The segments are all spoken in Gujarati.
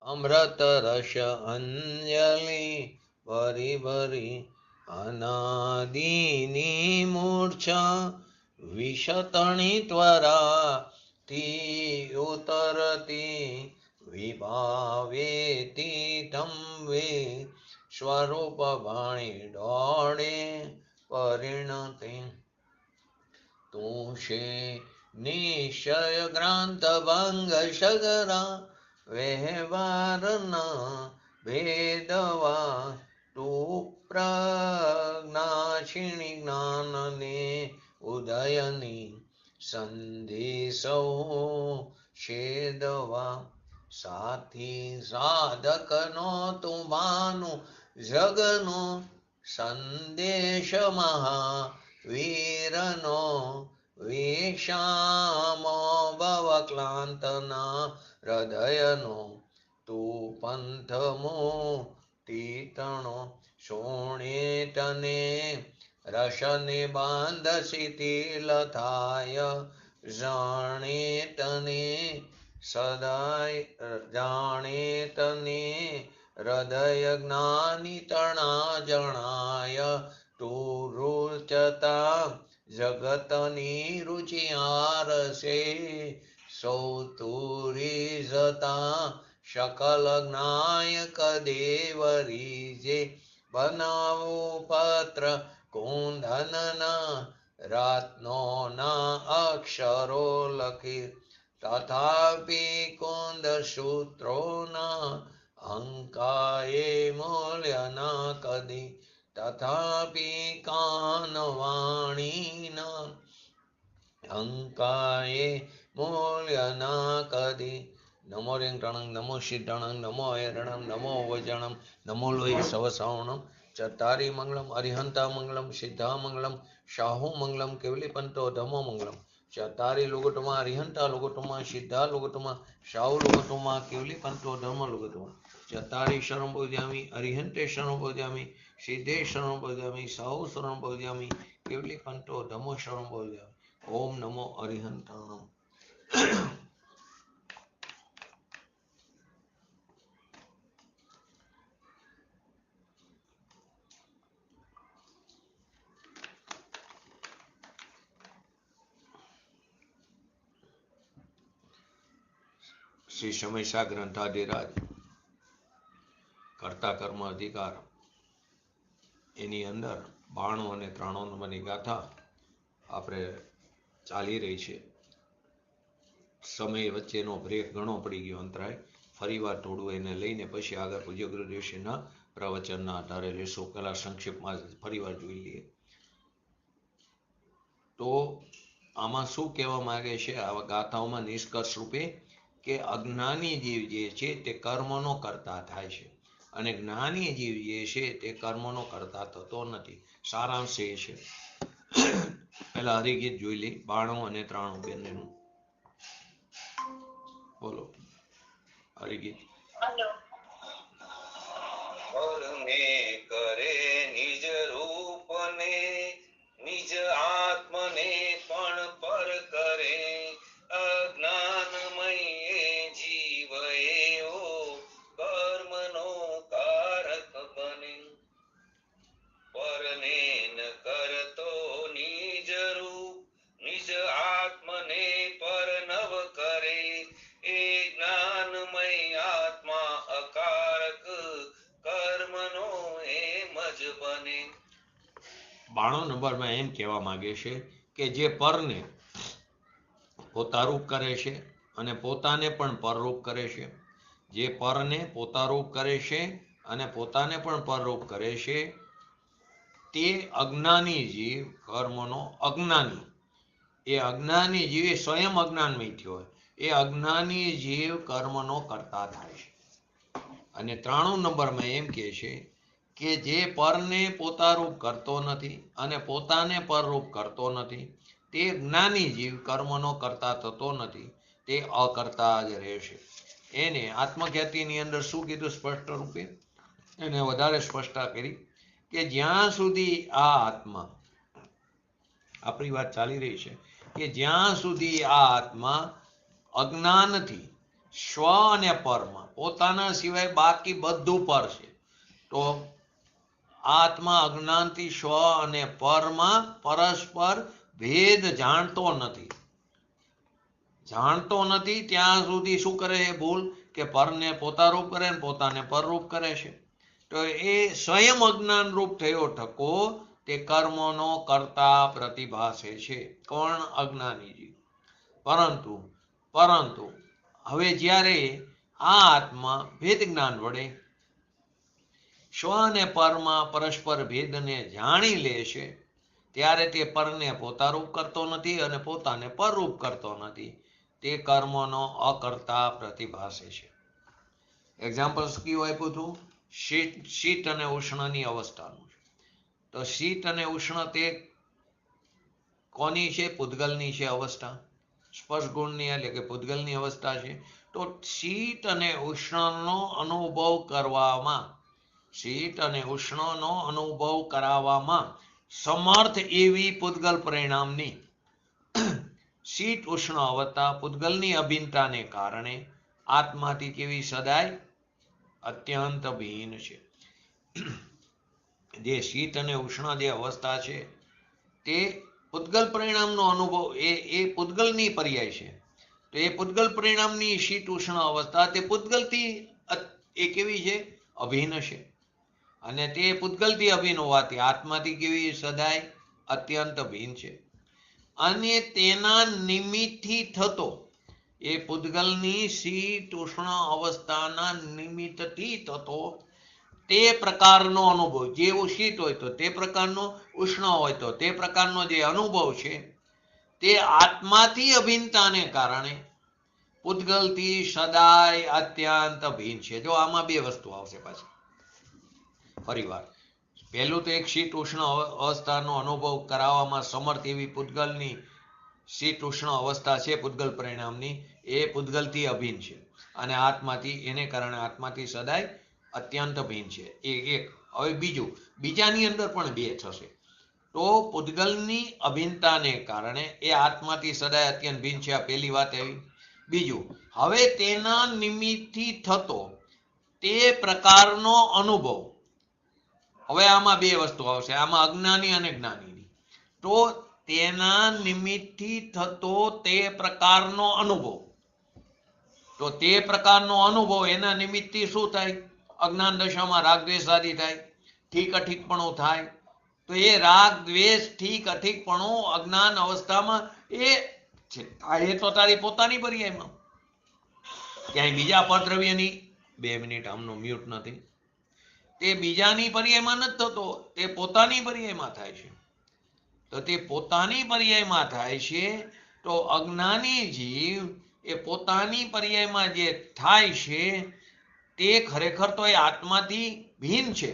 અમૃત રસ અંજલિ ભરી ભરી અનાદિની મૂર્છા વિષતણી ત્વરા થી ઉતરતી વિભાવેતી તંવે સ્વરૂપ વાણી દોડે પરિણતિ તું છે નિશ્ચય ગ્રાંત ભંગ સગરા વ્યવહારના ભેદવા તું પ્રજ્ઞાક્ષિણી જ્ઞાનને ઉદયની સંદેશો છેદવા સાથી સાધકનો તું ભાનું જગનો સંદેશ મહાવીરનો વિષામો ભવક્લાંતના હૃદયનો તું પંથમો તીતણો સોણે તને રસને બાંધ શિથિલ થાય જાણે તને સદાય જાણે તને હૃદય જ્ઞાની તણા જણાય તું રૂચતા જગતની રુચિ આરસે સૌ તુરી જતા શકલ જ્ઞાયક દેવરીજે બનાવો પત્ર કુંદનના રાતનો ના અક્ષરો લખી તથાપી કુંદ સૂત્રોના અંકાએ મૂલ્યના કદી તથાપી કાનવાણીના અંકાએ મૂલ્યના કદી નમો રેંગટણં નમો સિદ્ધણં નમો એરણં નમો વજણં નમો લોહી સવસવણં ચતારી મંગલમ અરિહંતા મંગલમ સિદ્ધા મંગલમ શાહુ મંગલમ કેવલી પંતો ધમો મંગલમ ચતારી લુગટમાં અરિહંતા લુગટમાં સિદ્ધા લુગટમાં શાહુ લુગટમાં કેવલી પંતો ધર્મ લુગટમાં ચતારી શરણ બોધ્યામી અરિહંતે શરણ બોધ્યામી સિદ્ધે શરણ બોધ્યામી શાહુ શરણ બોધ્યામી કેવલી પંતો ધમો શરણ બોધ્યામી ઓમ નમો અરિહંતાણમ શ્રી સમયસા ગ્રંથાધિરાજ કર્તા કર્મ અધિકાર એની અંદર 92 અને 93 નંબરની ગાથા આપણે ચાલી રહી છે. સમય વચ્ચેનો બ્રેક ઘણો પડી ગયો, અંતરાય. ફરીવાર થોડું એને લઈને પછી આગળ પૂજ્ય ગુરુદેવશ્રીના પ્રવચનના આધારે લેશું. પહેલા સંક્ષિપ્તમાં ફરીવાર જોઈ લઈએ. તો આમાં શું કહેવા માંગે છે આવા ગાથાઓમાં નિષ્કર્ષ રૂપે કે અજ્ઞાની જીવ જે છે તે કર્મનો કરતા થાય છે અને જ્ઞાની જીવ જે છે તે કર્મનો કરતા થતો નથી. સારાંશ એ છે. પહેલા હરિગીત જોઈ લઈ 92 અને 93 બંનેનું. બોલો હરિગીત. કરે નિજ રૂપને નિજ આત્મને પણ પર કરે અજ્ઞાનમય જીવ એવો કર્મનો કારક બને પરને ન કરતો નિજ રૂપ નિજ આત્મને પર નવ કરે એ જ્ઞાનમય આત્મા અકારક કર્મનો એમ જ બને. 92 નંબરમાં એમ કહેવા માંગે છે કે જે પરને પોતારૂપ કરે છે અને પોતાને પણ પરરૂપ કરે છે, જે પરને પોતારૂપ કરે છે અને પોતાને પણ પરરૂપ કરે છે, તે અજ્ઞાની જીવ કર્મનો અજ્ઞાની, એ અજ્ઞાની જીવ એ સ્વયં અજ્ઞાનમય થયો હોય, એ અજ્ઞાની જીવ કર્મનો કરતા થાય છે. અને 93 નંબરમાં એમ કહે છે કે જે પરને પોતારૂપ કરતો નથી અને પોતાને પરરૂપ કરતો નથી તે જ્ઞાની જીવ કર્મનો કરતા થતો નથી, તે અકર્તા જ રહેશે. એને આત્મખ્યાતિની અંદર શું કીધું સ્પષ્ટ રૂપે? એને વધારે સ્પષ્ટતા કરી કે જ્યાં સુધી આ આત્મા, આપણી વાત ચાલી રહી છે કે જ્યાં સુધી આ આત્મા અજ્ઞાનથી સ્વ અને પરમાં પોતાના સિવાય બાકી બધું પર છે. તો આત્મા અજ્ઞાનથી સ્વ અને પરમાં પરસ્પર ભેદ જાણતો નથી. જાણતો નથી ત્યાં સુધી શું કરે છે ભૂલ, કે પરને પોતારૂપ કરે ને પોતાને પરરૂપ કરે છે. તો એ સ્વયં અજ્ઞાન રૂપ થયો ઠકો તે કર્મનો કરતા પ્રતિભાસે છે. કોણ? અજ્ઞાનીજી. પરંતુ હવે જ્યારે આ આત્મા ભેદ જ્ઞાન વડે સ્વ અને પરમાં પરસ્પર ભેદને જાણી લે છે ત્યારે તે પરને પોતારૂપ કરતો નથી અને પોતાને પરરૂપ કરતો નથી. તે કર્મનો અકર્તા પ્રતિભાસે છે. એક્ઝામ્પલ કયું આપ્યું હતું? શીત અને ઉષ્ણની અવસ્થાનું. તો શીત અને ઉષ્ણ તે કોની છે? પૂતગલની છે અવસ્થા. સ્પર્શ ગુણની એટલે કે પૂતગલની અવસ્થા છે. તો શીત અને ઉષ્ણનો અનુભવ કરવામાં, શીત અને ઉષ્ણનો અનુભવ કરાવવામાં સમર્થ એવી પૂતગલ પરિણામની શીત ઉષ્ણ અવસ્થા પૂતગલની અભિન્નતાને કારણે આત્માથી કેવી? સદાય અત્યંત ભિન્ન છે. જે શીત અને ઉષ્ણ જે અવસ્થા છે તે પૂતગલ પરિણામનો અનુભવ એ પૂતગલની પર્યાય છે. તો એ પૂતગલ પરિણામની શીત ઉષ્ણ અવસ્થા તે પૂતગલથી એ કેવી છે? અભિન્ન છે. અને તે પૂતગલથી અભિન્ન હોવાથી આત્માથી કેવી? સદાય અત્યંત ભિન્ન છે. અને તેના નિમિત્તથી થતો, એ પૂતગલની શીત ઉષ્ણ અવસ્થાના નિમિત્તથી થતો તે પ્રકારનો અનુભવ, જેવું શીત હોય તો તે પ્રકારનો, ઉષ્ણ હોય તો તે પ્રકારનો જે અનુભવ છે તે આત્માથી અભિન્નતાને કારણે પૂતગલથી સદાય અત્યંત ભિન્ન છે. જો આમાં બે વસ્તુ આવશે પાછી ફરીવાર. પહેલું તો એક શીત ઉષ્ણ અવસ્થાનો અનુભવ કરાવવામાં સમર્થ એવી પૂતગલની શીત ઉષ્ણ અવસ્થા છે પૂતગલ પરિણામની, એ પૂતગલથી અભિન્ન છે અને આત્માથી, એને કારણે આત્માથી સદાય અત્યંત ભિન્ન છે. એ એક. હવે બીજાની અંદર પણ બે થશે. તો પૂતગલની અભિન્નતાને કારણે એ આત્માથી સદાય અત્યંત ભિન્ન છે. આ પહેલી વાત આવી. બીજું, હવે તેના નિમિત્તથી થતો તે પ્રકારનો અનુભવ. હવે આમાં બે વસ્તુ આવશે, આમાં અજ્ઞાની અને જ્ઞાનીની. તો તેના નિમિત્તથી થતો તે પ્રકારનો અનુભવ. તો તે પ્રકારનો અનુભવ એના નિમિત્તથી શું થાય? અજ્ઞાન દશામાં રાગ દ્વેષ આદિ થાય, ઠીક અઠીકપણું થાય. તો એ રાગ દ્વેષ ઠીક અઠીકપણું અજ્ઞાન અવસ્થામાં એ તો તારી પોતાની પર્યાયમાં, ક્યાંય બીજા પરદ્રવ્યની, 2 મિનિટ આમનો મ્યુટ નથી, તે બીજાની પર્યાયમાં નથી થતો, તે પોતાની પર્યાયમાં થાય છે. તો તે પોતાની પર્યાયમાં થાય છે. તો અજ્ઞાની જીવ એ પોતાની પર્યાયમાં જે થાય છે તે ખરેખર તો એ આત્માથી ભિન્ન છે.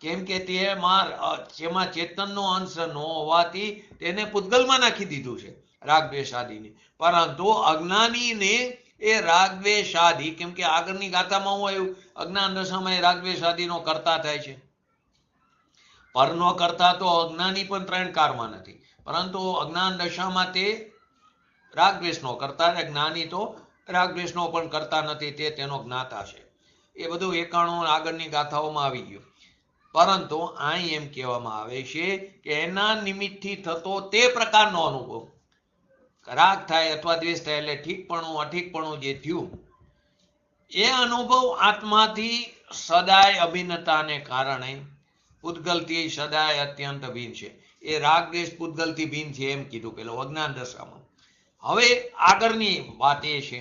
કેમ કે તેમાં ચેતનનો અંશ ન હોવાથી તેને પૂતગલમાં નાખી દીધું છે રાગ દ્વેષ આદિને. પરંતુ અજ્ઞાનીને એ રાગ દ્વેષ આદિ, કેમ કે આગળની ગાથામાં હું આવ્યું, અજ્ઞાન દશામાં એ રાગ દ્વેષ આદિનો કરતા થાય છે. પરનો કરતા તો અજ્ઞાની પણ 3 કારમાં નથી, પરંતુ અજ્ઞાન દશામાં તે રાગ દ્વેષનો કરતા, જ્ઞાની તો રાગ દ્વેષનો પણ કરતા નથી, તે તેનો જ્ઞાતા છે. એ બધું 91 આગળની ગાથાઓમાં આવી ગયું. પરંતુ અહીં એમ કહેવામાં આવે છે કે એના નિમિત્તથી થતો તે પ્રકારનો અનુભવ, રાગ થાય અથવા દ્વેષ થાય એટલે ઠીકપણું અઠીકપણું જે થયું, એ અનુભવ આત્માથી સદાય અભિન્નતાને કારણે પૂતગલથી સદાય અત્યંત ભિન્ન છે. એ રાગ દ્વેષ પૂતગલથી ભિન્ન છે એમ કીધું પેલો અજ્ઞાન દશામાં. હવે આગળની વાત એ છે,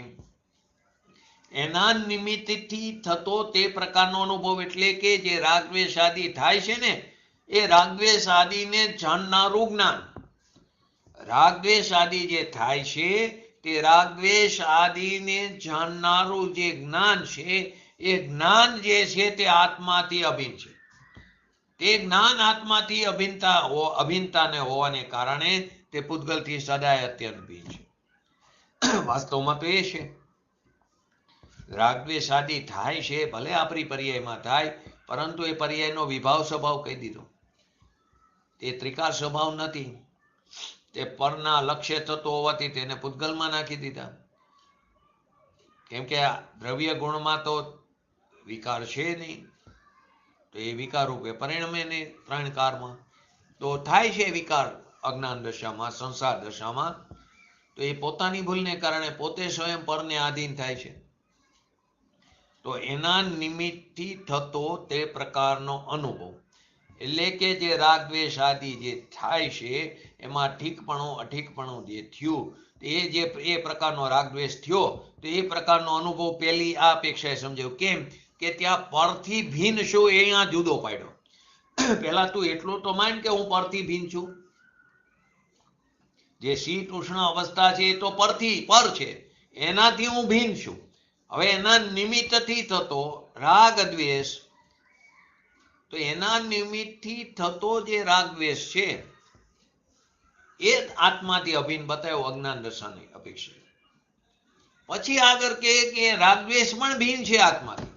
એના નિમિત્તથી થતો તે પ્રકારનો અનુભવ એટલે કે જે રાગ દ્વેષ આદિ થાય છે ને, એ રાગ દ્વેષ આદિને જાણનારું જ્ઞાન. રાગ દ્વેષ આદિ જે થાય છે તે રાગ દ્વેષ આદિને જાણનારું જે જ્ઞાન છે, એ જ્ઞાન જે છે તે આત્માથી અભિન્ન છે. તે જ્ઞાન આત્માથી અભિન્નતાને હોવાને કારણે તે પૂતગલથી સદાય અત્યંત ભિન્ન છે. વાસ્તવમાં તો એ છે, રાગ દ્વેષ આદિ થાય છે, ભલે આપણી પર્યાયમાં થાય, પરંતુ એ પર્યાયનો વિભાવ સ્વભાવ કહી દીધો. તે ત્રિકાર સ્વભાવ નથી. તે પરના લક્ષ્ય થતો હોવાથી તેને પૂતગલમાં નાખી દીધા. કેમ કે આ દ્રવ્ય ગુણમાં તો વિકાર છે નહીં, તો એ વિકાર રૂપે પરિણમે નહીં ત્રણ કારમાં. તો થાય છે વિકાર અજ્ઞાન દશામાં, સંસાર દશામાં, તો એ પોતાની ભૂલને કારણે પોતે સ્વયં પરને આધીન થાય છે. તો એના નિમિત્તથી થતો તે પ્રકારનો અનુભવ, એટલે કે જે રાગ દ્વેષ આદિ જે થાય છે એમાં ઠીકપણું અઠીકપણું જે થયું, એ પ્રકારનો રાગ દ્વેષ થયો, તો એ પ્રકારનો અનુભવ પેલી આ અપેક્ષાએ સમજાયું. કેમ કે ત્યાં પરથી ભિન્ન છું એ અહીંયા જુદો પાડ્યો. પેલા તું એટલું તો માન કે હું પરથી ભિન્ન છું. જે શીત ઉષ્ણ અવસ્થા છે એ તો પરથી પર છે, એનાથી હું ભિન્ન છું. હવે એના નિમિત્તથી થતો રાગ દ્વેષ, તો એના નિમિત્તથી થતો જે રાગ દ્વેષ છે એ આત્માથી અભિન્ન બતાવ્યો અજ્ઞાન દશાની અપેક્ષા. પછી આગળ કે રાગ દ્વેષ પણ ભિન્ન છે આત્માથી.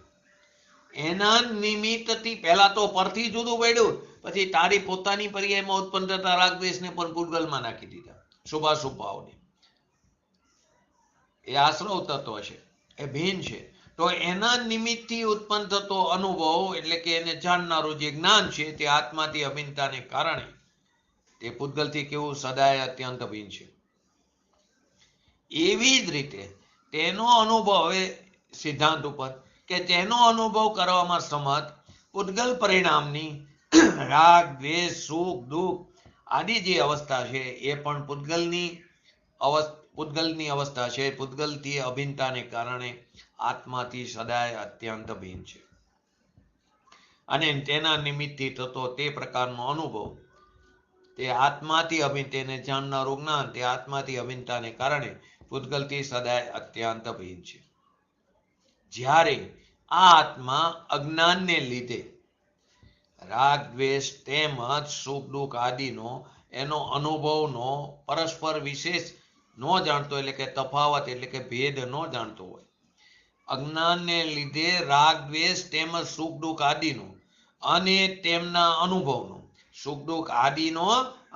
એના નિમિત્તથી પહેલા તો પરથી જુદું પડ્યું, પછી તારી પોતાની પર્યાયમાં ઉત્પન્ન થતા રાગ દ્વેષને પણ પૂતગલમાં નાખી દીધા, શુભાશુભ ભાવને. એ આશ્રવ તત્વ છે, એ ભિન્ન છે. તો એના નિમિત્તથી ઉત્પન્ન થતો અનુભવ, એટલે કે એને જાણનારું જે જ્ઞાન છે તે આત્માથી અભિન્નતાને કારણે તે પૂતગલથી કેવું સદાય અત્યંત ભિન્ન છે. એવી જ રીતે તેનો અનુભવ, હવે સિદ્ધાંત ઉપર કે તેનો અનુભવ કરવામાં સમર્થ પૂતગલ પરિણામની રાગ દ્વેષ સુખ દુઃખ આદિ જે અવસ્થા છે એ પણ પૂતગલની અવસ્થા છે. પૂતગલથી અભિન્નતાને કારણે આત્માથી સદાય અત્યંત ભિન્ન છે. અને તેના નિમિત્તથી થતો તે પ્રકારનો અનુભવ તે આત્માથી અભિન્ન, તેને જાણનારું જ્ઞાન તે આત્માથી અભિન્નતાને કારણે પૂતગલથી સદાય અત્યંત ભિન્ન છે. જ્યારે આ આત્મા અજ્ઞાનને લીધે રાગ દ્વેષ તેમજ સુખ દુઃખ આદિનો એનો અનુભવનો પરસ્પર વિશેષ ન જાણતો, એટલે કે તફાવત એટલે કે ભેદ ન જાણતો હોય, અજ્ઞાનને લીધે રાગ દ્વેષ તેમજ સુખ દુઃખ આદિનો અને તેમના અનુભવનો, સુખ દુઃખ આદિનો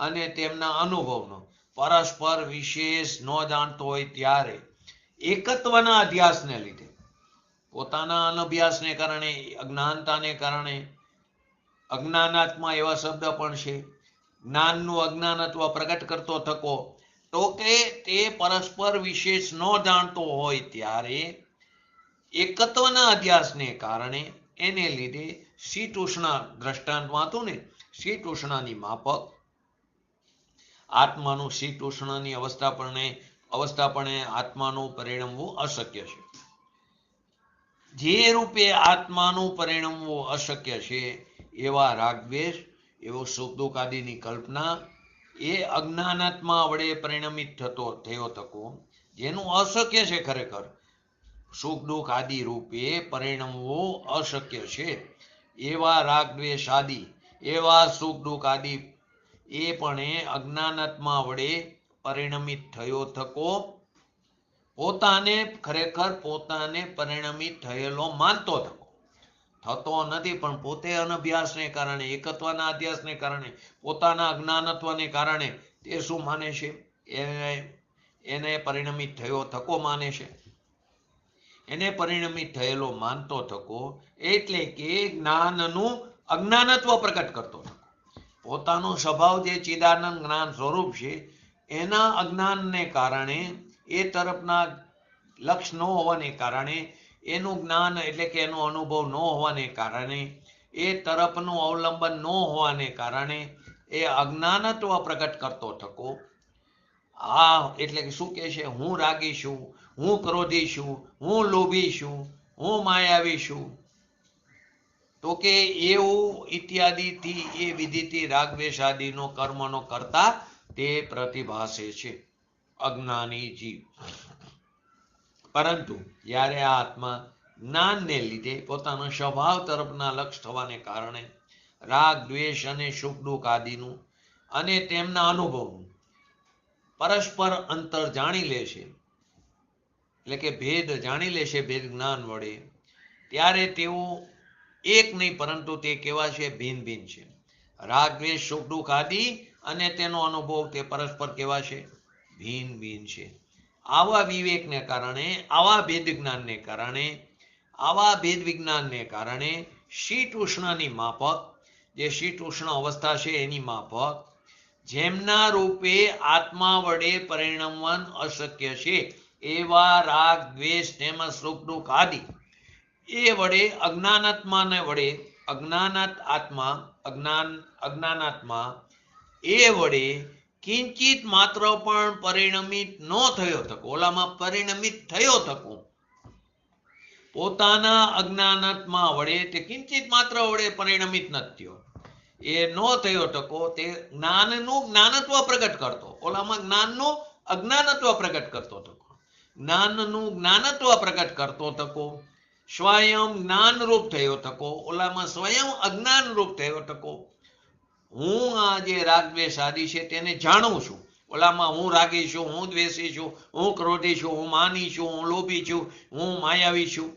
અને તેમના અનુભવનો પરસ્પર વિશેષ ન જાણતો હોય, ત્યારે એકત્વના અધ્યાસને લીધે, પોતાના અનભ્યાસને કારણે, અજ્ઞાનતાને કારણે, અજ્ઞાનાત્મા એવા શબ્દ પણ છે, જ્ઞાનનું અજ્ઞાનત્વ પ્રગટ કરતો થકો, તો કે તે પરસ્પર વિશેષ ન જાણતો હોય ત્યારે એકત્વના અધ્યાસને કારણે એને લીધે શીત ઉષ્ણ દ્રષ્ટાંતમાં હતું ને, શીત ઉષ્ણની માફક આત્માનું શીત ઉષ્ણની અવસ્થાપણે આત્માનું પરિણમવું અશક્ય છે. જે રૂપે આત્માનું પરિણમવું અશક્ય છે એવા રાગ દ્વેષ, એવો સુખ દુઃખ આદિની કલ્પના એ અજ્ઞાનાત્મા વડે પરિણમિત થયો થકો, જેનું અશક્ય છે, ખરેખર સુખ દુઃખ આદિ રૂપે પરિણમવું અશક્ય છે એવા રાગ દ્વેષ આદિ, એવા સુખ દુઃખ આદિ એ પણ અજ્ઞાનાત્મા વડે પરિણમિત થયો થકો પોતાને પરિણમિત થયેલો માનતો થતો નથી, પણ પોતે અનભ્યાસને કારણે, એકત્વના અધ્યાસને કારણે, પોતાના અજ્ઞાનત્વને કારણે તે શું માને છે, એને પરિણમિત થયો થકો માને છે. એને પરિણમિત થયેલો માનતો થકો એટલે કે જ્ઞાનનું અજ્ઞાનત્વ પ્રકટ કરતો થકો. પોતાનો સ્વભાવ જે ચિદાનંદ જ્ઞાન સ્વરૂપ છે એના અજ્ઞાનને કારણે, એ તરફના લક્ષ ન હોવાને કારણે, એનું જ્ઞાન એટલે કે એનો અનુભવ ન હોવાને કારણે, એ તરફનું અવલંબન ન હોવાને કારણે એ અજ્ઞાનત્વ પ્રગટ કરતો થકો. આ એટલે કે શું કહે છે, હું રાગી છું, હું ક્રોધી છું, હું લોભી છું, હું માયાવી છું, તો કે એવું ઇત્યાદિથી એ વિધિથી રાગ દ્વેષ આદિનો કર્મનો કરતા તે પ્રતિભાસે છે અજ્ઞાની જીવ. પરંતુ જ્યારે આ આત્મા જ્ઞાનને લીધે પોતાના સ્વભાવ તરફના લક્ષ થવાને કારણે રાગ દ્વેષ અને સુખ દુઃખ આદિનું અને તેમના અનુભવનું પરસ્પર અંતર જાણી લે છે, એટલે કે ભેદ જાણી લે છે ભેદ જ્ઞાન વડે, ત્યારે તેઓ એક નહીં પરંતુ તે કેવા છે, ભિન્ન ભિન્ન છે. રાગ દ્વેષ સુખ દુઃખ આદિ અને તેનો અનુભવ તે પરસ્પર કેવા છે, ભિન્ન ભિન્ન છે. આવા વિવેકને કારણે, આવા ભેદ જ્ઞાનને કારણે, આવા ભેદ વિજ્ઞાનને કારણે શીત ઉષ્ણની માફક, જે શીત ઉષ્ણ અવસ્થા છે એની માફક, જેમના રૂપે આત્મા વડે પરિણમન અશક્ય છે એવા રાગ દ્વેષ તેમજ સુખ દુઃખ આદિ એ વડે અજ્ઞાનાત્માને વડે અજ્ઞાનાત્મા એ વડે કિંચિત માત્ર પણ પરિણમિત ન થયો થકો, ઓલામાં પરિણમિત થયો થકો, પોતાના અજ્ઞાનાત્મા વડે તે કિંચિત માત્ર વડે પરિણમિત નથી થયો, એ ન થયો ટકો, તે જ્ઞાનનું જ્ઞાનત્વ પ્રગટ કરતો, ઓલામાં જ્ઞાનનું અજ્ઞાનત્વ પ્રગટ કરતો ટકો, જ્ઞાનનું જ્ઞાનત્વ પ્રગટ કરતો ટકો, સ્વયં જ્ઞાનરૂપ થયો ટકો, ઓલામાં સ્વયં અજ્ઞાનરૂપ થયો ટકો. હું આ જે રાગ દ્વેષ આદિ છે તેને જાણું છું, ઓલામાં હું રાગી છું, હું દ્વેષી છું, હું ક્રોધી છું, હું માની છું, હું લોભી છું, હું માયાવી છું.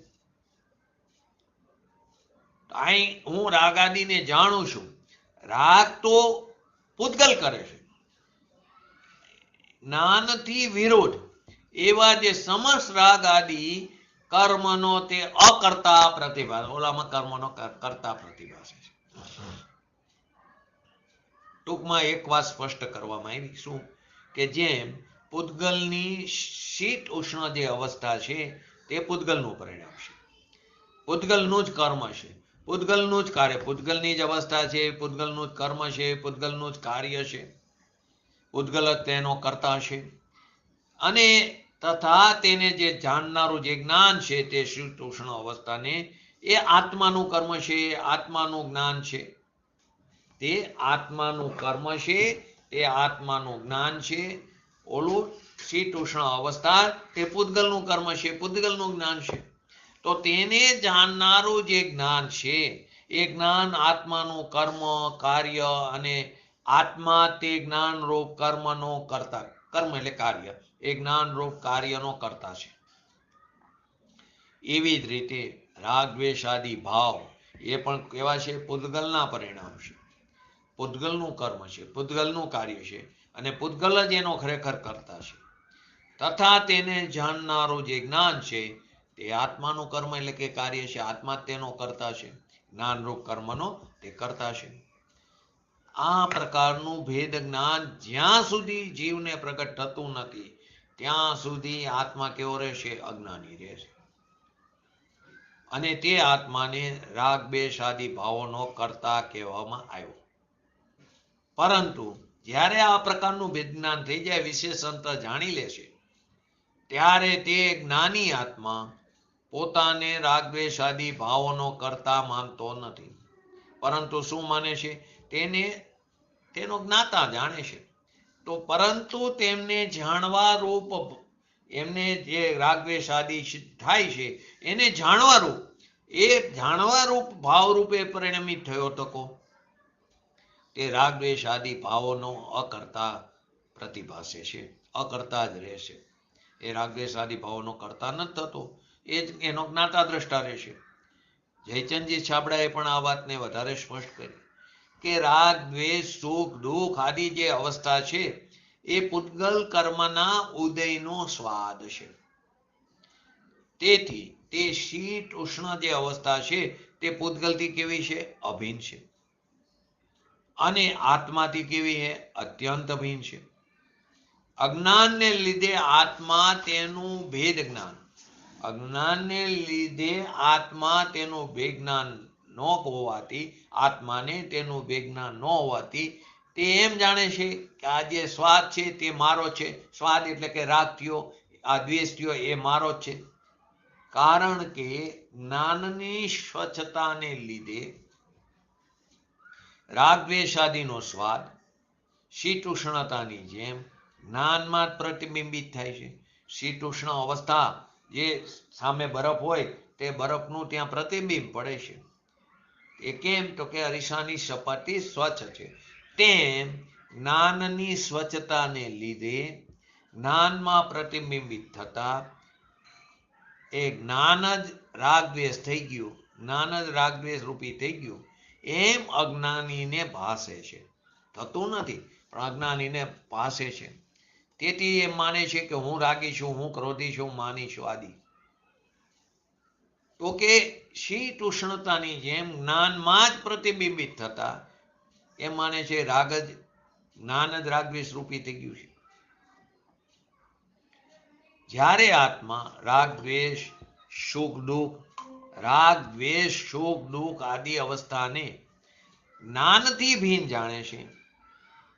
અહીં હું રાગ આદિને જાણું છું. રાગ તો પૂતગલ કરે છે, જ્ઞાનથી વિરોધ એવા જે સમસ્ત રાગ આદિ કર્મનો તે અકર્તા પ્રતિભાસ, ઓલામાં કર્મનો કર્તા પ્રતિભાસ છે. ટૂંકમાં એક વાત સ્પષ્ટ કરવામાં આવી, શું કે જેમ પૂતગલની શીત ઉષ્ણ જે અવસ્થા છે તે પૂતગલનું પરિણામ છે, પૂતગલનું જ કર્મ છે, પૂતગલનું જ કાર્ય, પૂતગલની જ અવસ્થા છે, પૂતગલનું જ કર્મ છે, પૂતગલનું જ કાર્ય છે, પૂતગલ જ તેનો કર્તા છે. અને તથા તેને જે જાણનારું જે જ્ઞાન છે તે શીત ઉષ્ણ અવસ્થાને એ આત્માનું કર્મ છે, આત્માનું જ્ઞાન છે, તે આત્માનું કર્મ છે, તે આત્માનું જ્ઞાન છે. ઓલું શીત ઉષ્ણ અવસ્થા તે પૂતગલનું કર્મ છે, પૂતગલનું જ્ઞાન છે. તો તેને જાણનારું જે જ્ઞાન છે એ જ્ઞાન આત્માનું કર્મ કાર્ય અને આત્મા તે જ્ઞાનરૂપ કર્મનો કરતા, કર્મ એટલે કાર્ય, એ જ્ઞાનરૂપ કાર્યનો કરતા છે. એવી જ રીતે રાગ દ્વેષ આદિ ભાવ એ પણ કેવા છે? પૂતગલના પરિણામ છે, પૂતગલનું કર્મ છે, પૂતગલનું કાર્ય છે, અને પૂતગલ જ એનો ખરેખર કરતા છે. તથા તેને જાણનારું જે જ્ઞાન છે તે આત્માનું કર્મ એટલે કે કાર્ય છે, આત્મા તેનો કરતા છે, જ્ઞાનરૂપ કર્મનો તે કરતા છે. આ પ્રકારનું ભેદ જ્ઞાન જ્યાં સુધી જીવને પ્રગટ થતું નથી ત્યાં સુધી આત્મા કેવો રહેશે? અજ્ઞાની રહેશે. અને તે આત્માને રાગ દ્વેષ આદિ ભાવોનો કરતા કહેવામાં આવ્યો. પરંતુ જ્યારે આ પ્રકારનું ભેદ જ્ઞાન થઈ જાય, વિશેષંત જાણી લેશે, ત્યારે તે જ્ઞાની આત્મા પોતાને રાગ દ્વેષ આદિ ભાવોનો કરતા માનતો નથી, પરંતુ શું માને છે? તેનો જ્ઞાતા જાણે છે. તો પરંતુ તેમને જાણવા રૂપ, એમને જે રાગ દ્વેષ આદિ થાય છે એને જાણવા રૂપ, એ જાણવા રૂપ ભાવ રૂપે પરિણમિત થયો તકો તે રાગ દ્વેષ આદિ ભાવોનો અકર્તા પ્રતિભાસે છે, અકર્તા જ રહેશે. એ રાગ દ્વેષ આદિ ભાવોનો કરતા નથી થતો, એ જ એનો જ્ઞાતા દ્રષ્ટા રહેશે. જયચંદજી છાબડાએ પણ આ વાતને વધારે સ્પષ્ટ કરી કે રાગ દ્વેષ સુખ દુઃખ આદિ જે અવસ્થા છે એ પૂતગલ કર્મના ઉદયનો સ્વાદ છે. તેથી તે શીત ઉષ્ણ જે અવસ્થા છે તે પૂતગલથી કેવી છે? અભિન્ન છે. અને આત્માથી કેવી છે? અત્યંત અભિન્ન છે. અજ્ઞાનને લીધે આત્મા તેનું ભેદ જ્ઞાન, અજ્ઞાનને લીધે આત્મા તેનું ભેદ જ્ઞાન ન હોવાથી, આત્માને તેનું ભેદ જ્ઞાન ન હોવાથી તે એમ જાણે છે કે આ જે સ્વાદ છે તે મારો છે. સ્વાદ એટલે કે રાગ થયો, આ દ્વેષ થયો એ મારો જ છે. કારણ કે જ્ઞાનની સ્વચ્છતાને લીધે રાગ દ્વેષાદિનો સ્વાદ શીત ઉષ્ણતાની જેમ જ્ઞાનમાં જ પ્રતિબિંબિત થાય છે. શીત ઉષ્ણ અવસ્થા, જે સામે બરફ હોય તે બરફનું ત્યાં પ્રતિબિંબ પડે છે. એ કેમ? તો કે અરીસાની સપાટી સ્વચ્છ છે. તેમ જ્ઞાનની સ્વચ્છતાને લીધે જ્ઞાનમાં પ્રતિબિંબિત થતા એ જ્ઞાન જ રાગ દ્વેષ થઈ ગયું, જ્ઞાન જ રાગ દ્વેષ રૂપી થઈ ગયું, એમ અજ્ઞાનીને ભાસે છે. થતું નથી પણ અજ્ઞાનીને ભાસે છે. તેથી એમ માને છે કે હું રાગી છું, હું ક્રોધી છું, માની છું આદિ. તો કે શીત ઉષ્ણતાની જેમ જ્ઞાનમાં જ પ્રતિબિંબિત થતા એમ માને છે રાગ જ જ્ઞાન જ રાગદ્વેષ રૂપી થઈ ગયું છે. જ્યારે આત્મા રાગ દ્વેષ સુખ દુઃખ રાગ દ્વેષ સુખ દુઃખ આદિ અવસ્થાને જ્ઞાનથી ભીન જાણે છે,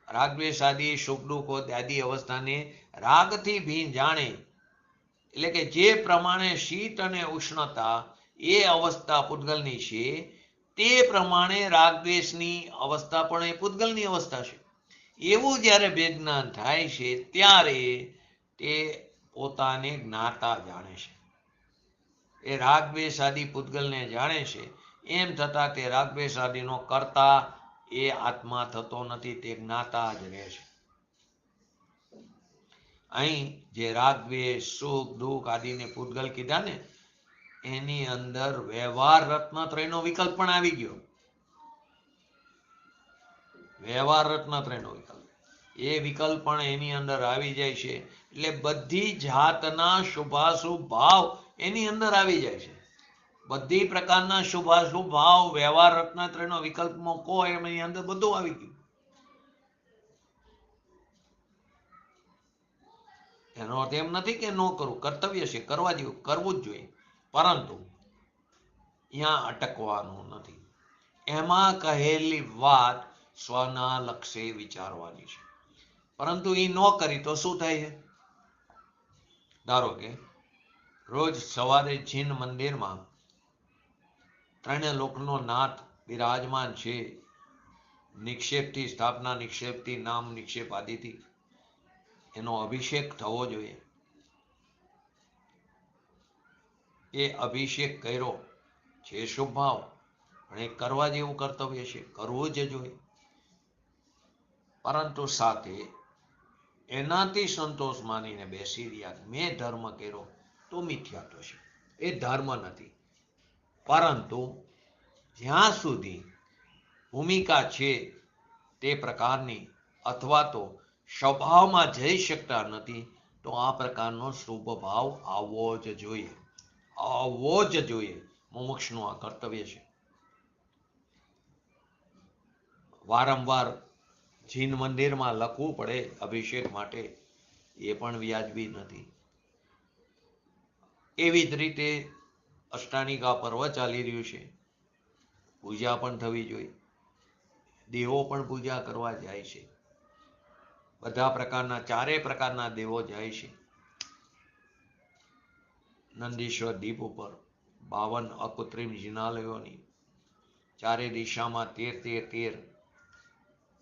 રાગ દ્વેષ આદિ સુખ દુઃખ આદિ અવસ્થાને રાગથી ભીન જાણે, એટલે કે જે પ્રમાણે શીત અને ઉષ્ણતા એ અવસ્થા પૂતગલની છે તે પ્રમાણે રાગ દ્વેષની અવસ્થા પણ એ પૂતગલની અવસ્થા છે. એવું જ્યારે વિજ્ઞાન થાય છે ત્યારે તે પોતાને જ્ઞાતા જાણે છે. એ રાગ દ્વેષ આદિ પૂતગલને જાણે છે, એમ થતા તે રાગ દ્વેષ આદિનો કરતા એ આત્મા થતો નથી, તે જ્ઞાતા જ રહે છે. અહીં જે રાગ દ્વેષ સુખ દુઃખ આદિને પૂતગલ કીધા ને એની અંદર વ્યવહાર રત્નત્રયનો વિકલ્પ પણ આવી ગયો. વ્યવહાર રત્નત્રયનો વિકલ્પ, એ વિકલ્પ પણ એની અંદર આવી જાય છે. એટલે બધી જાતના શુભાશુભ ભાવ એની અંદર આવી જાય છે. બધી પ્રકારના શુભાશુભ ભાવ વ્યવહાર રત્નત્રયનો વિકલ્પ મૂકો એની અંદર બધું આવી ગયું. એનો અર્થ એમ નથી કે ન કરવું, કર્તવ્ય છે, કરવા જેવું, કરવું જ જોઈએ, પરંતુ અહીંયા અટકવાનું નથી. એમાં કહેલી વાત સ્વના લક્ષ્ય વિચારવાની છે, પરંતુ એ ન કરી તો શું થાય છે? ધારો કે રોજ સવારે જીન મંદિરમાં ત્રણે લોકનો નાથ બિરાજમાન છે, નિક્ષેપથી સ્થાપના નિક્ષેપથી નામ નિક્ષેપ આદિથી એનો અભિષેક થવો જોઈએ. એ અભિષેક કર્યો છે શુભ ભાવ, પણ એ કરવા જેવું કર્તવ્ય છે, કરવું જ જોઈએ. પરંતુ સાથે એનાથી સંતોષ માનીને બેસી રહ્યા મેં ધર્મ કર્યો તો મિથ્યાત્વ છે, એ ધર્મ નથી. પરંતુ જ્યાં સુધી ભૂમિકા છે તે પ્રકારની અથવા તો સ્વભાવમાં જઈ શકતા નથી તો આ પ્રકારનો શુભ ભાવ આવવો જ જોઈએ, આવવો જ જોઈએ. મુમુક્ષનું આ કર્તવ્ય છે. વારંવાર જીન મંદિરમાં લખવું પડે અભિષેક માટે એ પણ વ્યાજબી નથી. એવી જ રીતે અષ્ટાનિકા પર્વ ચાલી રહ્યું છે, પૂજા પણ થવી જોઈએ, દેવો પણ પૂજા કરવા જાય છે, બધા પ્રકારના ચારેય પ્રકારના દેવો જાય છે. નંદીશ્વર દીપ ઉપર 52 અકૃત્રિમ જિનાલયોની ચારે દિશામાં 13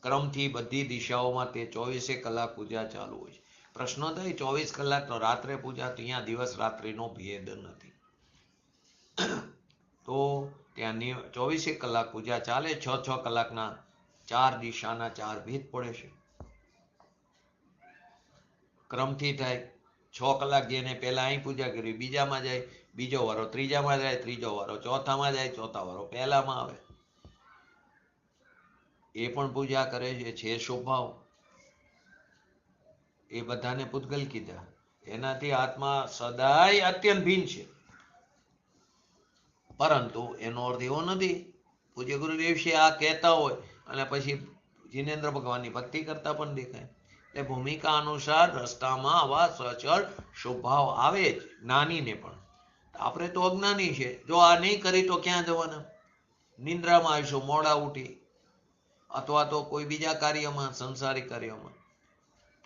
ક્રમથી બધી દિશાઓમાં તે 24 કલાક પૂજા ચાલુ હોય છે. પ્રશ્ન થાય 24 કલાક તો રાત્રે પૂજા, તો અહીંયા દિવસ રાત્રિનો ભેદ નથી. તો ત્યાં 24 કલાક પૂજા ચાલે, 6 કલાકના 4 દિશાના 4 ભેદ પડે છે, ક્રમથી થાય. 6 કલાક જેને પહેલા અહીં પૂજા કરી બીજામાં જાય, બીજો વારો ત્રીજામાં જાય, ત્રીજો વારો ચોથામાં જાય, ચોથા વારો પહેલામાં આવે, એ પણ પૂજા કરે છે શુભાવ. એ બધાને પૂતગલ કીધા, એનાથી આત્મા સદાય અત્યંત ભિન્ન છે. પરંતુ એનો અર્થ એવો નથી પૂજ્ય ગુરુદેવ છે આ કહેતા હોય અને પછી જીનેન્દ્ર ભગવાનની ભક્તિ કરતા પણ દેખાય. એટલે ભૂમિકા અનુસાર રસ્તામાં આવા સચળ સ્વભાવ આવે જ, જ્ઞાનીને પણ. આપણે તો અજ્ઞાની છે, જો આ નહીં કરી તો ક્યાં જવાના? નિંદ્રામાં આવીશું, મોડા ઉઠી, અથવા તો કોઈ બીજા કાર્યમાં, સંસારિક કાર્યમાં,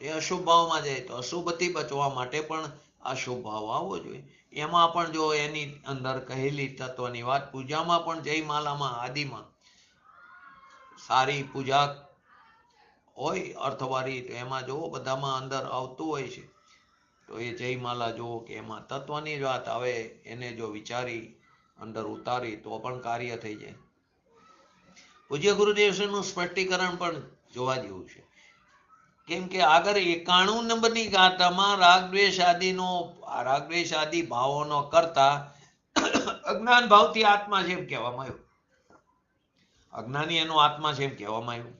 તે અશુભ ભાવમાં જાય. તો અશુભથી બચવા માટે પણ આ શુભ ભાવ આવવો જોઈએ. એમાં પણ જો એની અંદર કહેલી તત્વની વાત પૂજામાં પણ જયમાલામાં આદિમાં સારી પૂજા હોય અર્થવાળી, તો એમાં જો બધામાં અંદર આવતું હોય છે, તો એ જયમાલા જુઓ કે એમાં તત્વની જ વાત આવે, એને જો વિચારી અંદર ઉતારી તો પણ કાર્ય થઈ જાય. પૂજ્ય ગુરુદેવનું સ્પષ્ટીકરણ પણ જોવા જેવું છે. કેમ કે આગળ 91 નંબરની ગાથામાં રાગદ્વેષ આદિ ભાવોનો કરતા અજ્ઞાન ભાવથી આત્મા છે એમ કહેવામાં આવ્યું. અજ્ઞાની એનો આત્મા છે એમ કહેવામાં આવ્યું.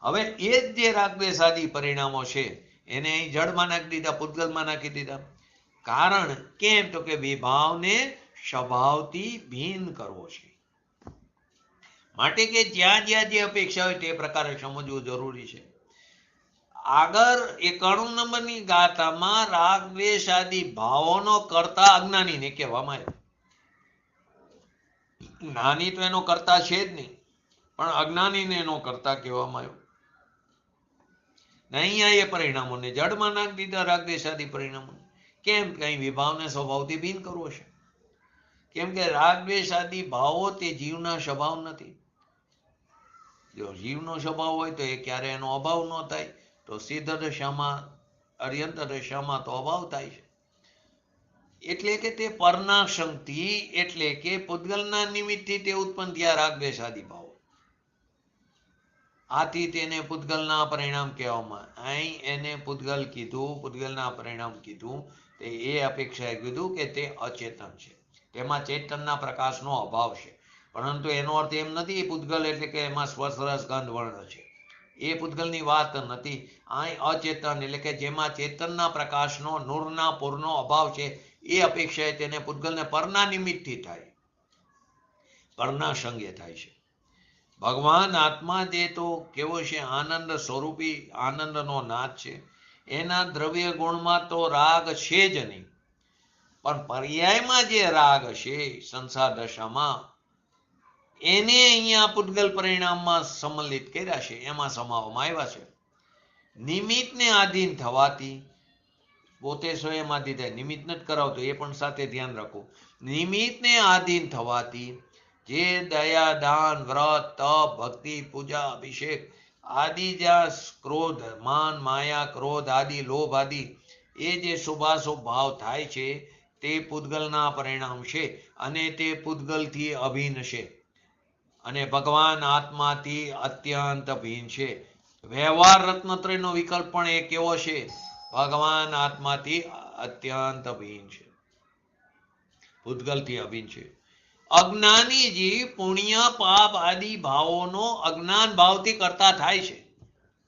હવે એ જ જે રાગદ્વેષ આદિ પરિણામો છે એને અહીં જડમાં નાખી દીધા, પૂતગલમાં નાખી દીધા. કારણ કેમ? તો કે વિભાવને સ્વભાવથી ભિન્ન કરવો છે. માટે કે જ્યાં જ્યાં જે અપેક્ષા હોય તે પ્રકારે સમજવું જરૂરી છે. આગળ 91 નંબરની ગાથામાં રાગ દ્વેષ આદિ ભાવોનો કરતા અજ્ઞાનીને કહેવામાં આવ્યો. જ્ઞાની તો એનો કરતા છે જ નહીં, પણ અજ્ઞાનીને એનો કરતા કહેવામાં આવ્યો. અહીંયા એ પરિણામોને જડમાં નાખી દીધા, રાગ દ્વેષ આદિ પરિણામો. કેમ? કઈ વિભાવને સ્વભાવથી ભિન્ન કરવો છે. કેમ કે રાગ દ્વેષ આદિ ભાવો તે જીવના સ્વભાવ નથી. જો જીવનો સ્વભાવ હોય તો એ ક્યારે એનો અભાવ ન થાય, તો સિદ્ધ દશામાં અર્યંત દશામાં તો અભાવ થાય છે. એટલે કે તે પરના શક્તિ, એટલે કે પૂતગલના નિમિત્તથી તે ઉત્પન્ન થયા રાગ દ્વેષ આદિ ભાવો. આથી તેને પૂતગલના પરિણામ કહેવામાં. અહીં એને પૂતગલ કીધું, પૂતગલના પરિણામ કીધું, તે એ અપેક્ષાએ કીધું કે તે અચેતન છે, તેમાં ચેતનના પ્રકાશનો અભાવ છે. પરંતુ એનો અર્થ એમ નથી પૂતગલ એટલે કે એમાં સ્પર્શ રસ ગંધ વર્ણ છે, એ પૂતગલની વાત નથી. અહીં અચેતન એટલે કે જેમાં ચેતનના પ્રકાશનો, નૂરના પૂરનો અભાવ છે, એ અપેક્ષાએ તેને પૂતગલને પરના નિમિત્તથી થાય, પરના સંગે થાય છે. ભગવાન આત્મા જે તો કેવો છે? આનંદ સ્વરૂપી, આનંદનો નાથ છે. એના દ્રવ્ય ગુણમાં તો રાગ છે જ નહીં, પણ પર્યાયમાં જે રાગ છે સંસાર દશામાં, એને અહીંયા પૂતગલ પરિણામમાં સંમલિત કર્યા છે, એમાં સમાવવામાં આવ્યા છે. નિમિત્તને આધીન થવાથી, પોતે સ્વયંમાંથી થાય, નિમિત્ત નથી કરાવતો, એ પણ સાથે ધ્યાન રાખો. નિમિત્તને આધીન થવાથી જે દયા, દાન, વ્રત, તપ, ભક્તિ, પૂજા, અભિષેક આદિ, જ્યાં ક્રોધ, માન, માયા, ક્રોધ આદિ, લોભ આદિ, એ જે શુભાશુભ ભાવ થાય છે તે પૂતગલના પરિણામ છે, અને તે પૂતગલથી અભિન્ન છે, અને ભગવાન આત્માથી અત્યંત ભિન્ન છે. વ્યવહાર રત્નત્રયનો વિકલ્પ પણ એ કેવો છે? ભગવાન આત્માથી અત્યંત ભિન્ન છે, પૂતગલથી અભિન્ન છે. અજ્ઞાની જીવ પુણ્ય પાપ આદિ ભાવોનો અજ્ઞાન ભાવથી કરતા થાય છે,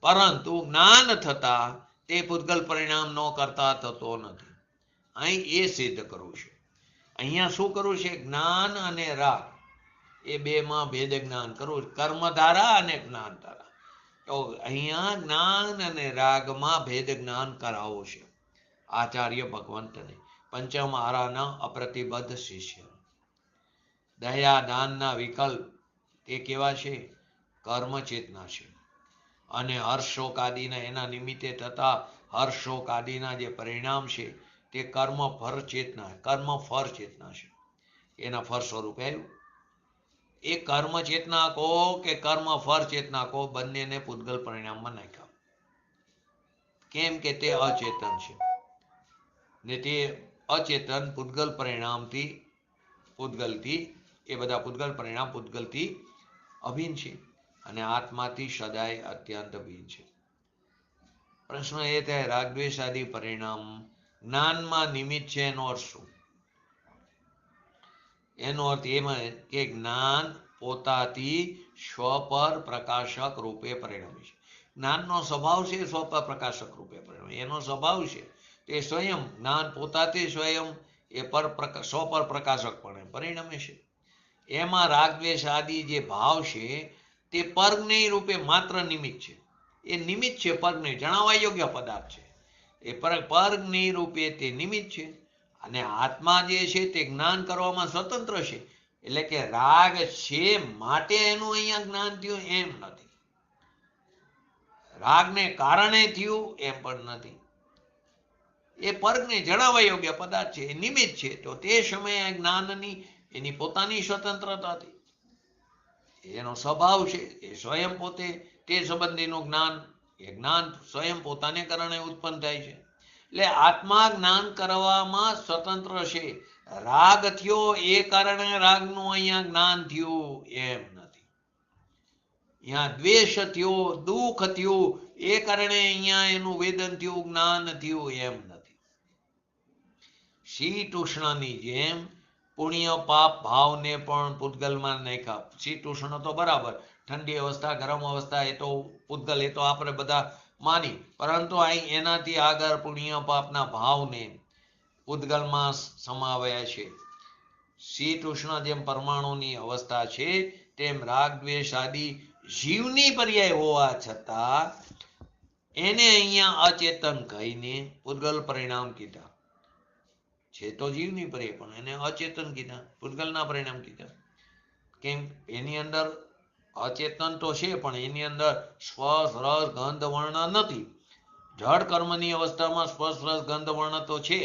પરંતુ જ્ઞાન થતા તે પૂતગલ પરિણામનો કરતા થતો નથી. અહીં એ સિદ્ધ કરવું છે. અહીંયા શું કરવું છે? જ્ઞાન અને રાગ એ બેમાં ભેદ જ્ઞાન કરવું, કર્મધારા અને જ્ઞાન ધારા. તો અહીંયા જ્ઞાન અને રાગમાં ભેદ જ્ઞાન કરાવવું છે આચાર્ય ભગવંતને, પંચમ આરાના અપ્રતિબદ્ધ શિષ્ય. દયા દાનના વિકલ્પ તે કેવા છે? કર્મ ચેતના છે. અને હર્ષોક આદિના એના નિમિત્તે થતા હર્ષોક આદિના જે પરિણામ છે તે કર્મ ફર ચેતના, કર્મ ફર ચેતના છે. એના ફર સ્વરૂપે આવ્યું. એ કર્મ ચેતના કહો કે કર્મ ફર ચેતના કહો, બંનેને પૂતગલ પરિણામમાં નાખ્યા. કેમ કે તે અચેતન છે, ને તે અચેતન પૂતગલ પરિણામથી, પૂતગલથી, એ બધા પૂતગલ પરિણામ પૂતગલથી અભિન્ન છે, અને આત્માથી સદાય અત્યંત ભિન્ન છે. પ્રશ્ન એ થાય, રાગદ્વેષ આદિ પરિણામ જ્ઞાનમાં નિમિત્ત છે, એનો અર્થ શું? એનો અર્થ એમાં કે જ્ઞાન પોતાથી સ્વ પર પ્રકાશક રૂપે પરિણમે છે. જ્ઞાનનો સ્વભાવ છે સ્વ પર પ્રકાશક રૂપે પરિણમે, એનો સ્વભાવ છે તે સ્વયં જ્ઞાન પોતાથી સ્વયં એ સ્વ પર પ્રકાશક પરિણમે છે. એમાં રાગદ્વેષ આદિ જે ભાવ છે તે પરજ્ઞેય રૂપે માત્ર નિમિત્ત છે. એ નિમિત્ત છે, પરજ્ઞેય જણાવવા યોગ્ય પદાર્થ છે. એ પરજ્ઞેય રૂપે તે નિમિત્ત છે. અને આત્મા જે છે તે જ્ઞાન કરવામાં સ્વતંત્ર છે. એટલે કે રાગ છે માટે એનું અહીંયા જ્ઞાન થયું એમ નથી, રાગને કારણે થયું એમ પણ નથી. એ પરજ્ઞેય જણાવવા યોગ્ય પદાર્થ છે, એ નિમિત્ત છે. તો તે સમયે જ્ઞાનની એની પોતાની સ્વતંત્રતા હતી, એનો સ્વભાવ છે, એ સ્વયં પોતે તે સંબંધીનું જ્ઞાન, એ જ્ઞાન સ્વયં પોતાને કારણે ઉત્પન્ન થાય છે. એટલે આત્મા જ્ઞાન કરવામાં સ્વતંત્ર છે. રાગ થયો એ કારણે રાગનું અહીંયા જ્ઞાન થયું એમ નથી. અહીંયા દ્વેષ થયો, દુઃખ થયું એ કારણે અહીંયા એનું વેદન થયું, જ્ઞાન થયું એમ નથી. શીતોષ્ણની જેમ પુણ્ય પાપ ભાવને પણ પૂતગલમાં નાખ્યા. શીતોષ્ણ તો બરાબર, ઠંડી અવસ્થા, ગરમ અવસ્થા, એ તો પૂતગલ, એ તો આપણે બધા માની, પરંતુ અહીં એનાથી આગળ પુણ્ય પાપના ભાવને પૂતગલમાં સમાવ્યા છે. શીત ઉષ્ણ જેમ પરમાણુની અવસ્થા છે, તેમ રાગ દ્વેષ આદિ જીવની પર્યાય હોવા છતાં એને અહીંયા અચેતન કહીને પૂતગલ પરિણામ કીધા છે. તો જીવની પર્યાય પણ એને અચેતન કીધા, પૂતગલના પરિણામ કીધા. કેમ? એની અંદર અચેતન તો છે, પણ એની અંદર સ્પર્શ રસ ગંધ વર્ણ નથી. જળ કર્મની અવસ્થામાં સ્પર્શ રસ ગંધ વર્ણ તો છે,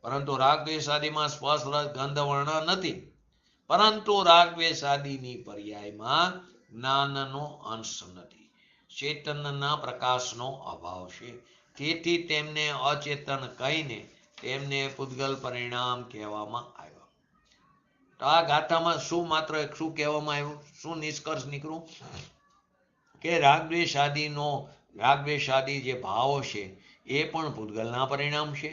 પરંતુ રાગ દ્વેષ આદિમાં સ્પર્શ રસ ગંધ વર્ણ નથી. પરંતુ રાગ દ્વેષ આદિની પર્યાયમાં જ્ઞાનનો અંશ નથી, ચેતનના પ્રકાશનો અભાવ છે. તેથી તેમને અચેતન કહીને તેમને પૂતગલ પરિણામ કહેવામાં આવ્યા. તો આ ગાથામાં શું માત્ર શું કહેવામાં આવ્યું? શું નિષ્કર્ષ નીકળ્યું? કે રાગ દ્વેષ આદિ જે ભાવો છે એ પણ પૂતગલના પરિણામ છે,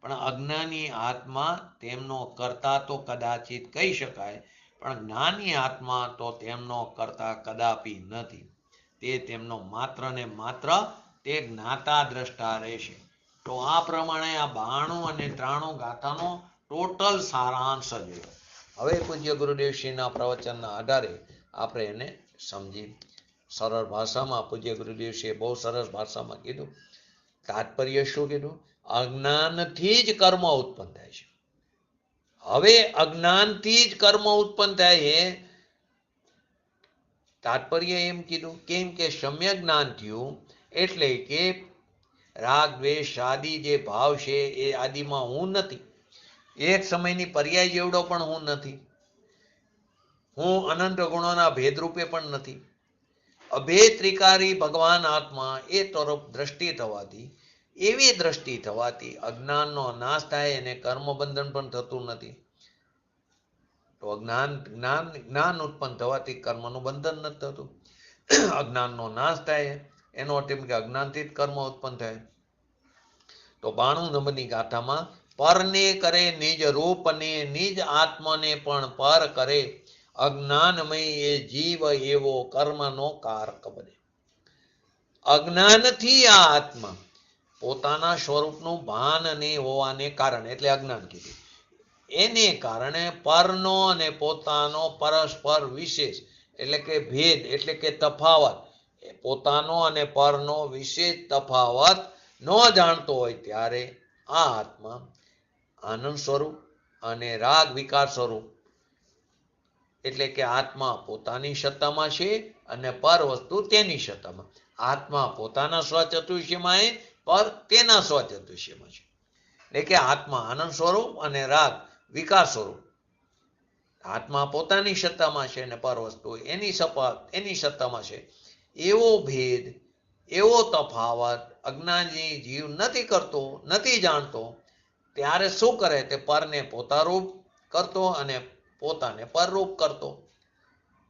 પણ અજ્ઞાની આત્મા તેમનો કર્તા તો કદાચિત કહી શકાય, પણ જ્ઞાની આત્મા તો તેમનો કર્તા કદાપી નથી. તે તેમનો માત્ર ને માત્ર તે જ્ઞાતા દ્રષ્ટા રહેશે. તો આ પ્રમાણે આ 92 અને 93 ગાથાનો ટોટલ સારાંશ જોયો. હવે પૂજ્ય ગુરુદેવશ્રીના પ્રવચનના આધારે આપણે એને સમજી સરળ ભાષામાં પૂજ્ય ગુરુદેવશ્રીએ બહુ સરસ ભાષામાં કીધું. તાત્પર્ય શું કીધું? અજ્ઞાનથી જ કર્મ ઉત્પન્ન થાય છે. હવે અજ્ઞાનથી જ કર્મ ઉત્પન્ન થાય એ તાત્પર્ય એમ કીધું. કેમ કે સમ્યક જ્ઞાન થયું એટલે કે રાગ દ્વેષ આદિ જે ભાવ છે એ આદિમાં હું નથી. એક સમયની પર્યાય જેવડો પણ હું નથી. હું અનંત ગુણોના ભેદરૂપે પણ નથી. અભેદ ત્રિકારી ભગવાન આત્મા એ તરફ દ્રષ્ટિ થવાથી, એવી દ્રષ્ટિ થવાથી અજ્ઞાનનો નાશ થાય અને કર્મબંધન પણ થતું નથી. તો જ્ઞાન ઉત્પન્ન થવાથી કર્મનું બંધન નથી થતું. અજ્ઞાનનો નાશ થાય એનો અર્થ એમ કે અજ્ઞાનથી જ કર્મ ઉત્પન્ન થાય. તો 92 નંબરની ગાથામાં પરને કરે નિજ રૂપને નિજ આત્માને પણ પર કરે, અજ્ઞાનમય એ જીવ એવો કર્મનો કારક બને. અજ્ઞાનથી આ આત્મા પોતાના સ્વરૂપનું ભાન નહીં હોવાને કારણે, એટલે અજ્ઞાન કીધું, એને કારણે પરનો અને પોતાનો પરસ્પર વિશેષ એટલે કે ભેદ એટલે કે તફાવત, પોતાનો અને પરનો વિશેષ તફાવત ન જાણતો હોય ત્યારે આ આત્મા આનંદ સ્વરૂપ અને રાગ વિકાર સ્વરૂપ એટલે કે આત્મા પોતાની સત્તામાં છે અને પર વસ્તુ તેની સત્તામાં. આત્મા પોતાના સ્વચતુષ્યમાં પર તેના સ્વચતુષ્યમાં છે. એટલે કે આત્મા આનંદ સ્વરૂપ અને રાગ વિકાર સ્વરૂપ. આત્મા પોતાની સત્તામાં છે અને પર વસ્તુ એની સત્તામાં છે. એવો ભેદ, એવો તફાવત અજ્ઞાની જીવ નથી કરતો, નથી જાણતો. ત્યારે શું કરે? તે પરને પોતારૂપ કરતો અને પોતાને પરરૂપ કરતો.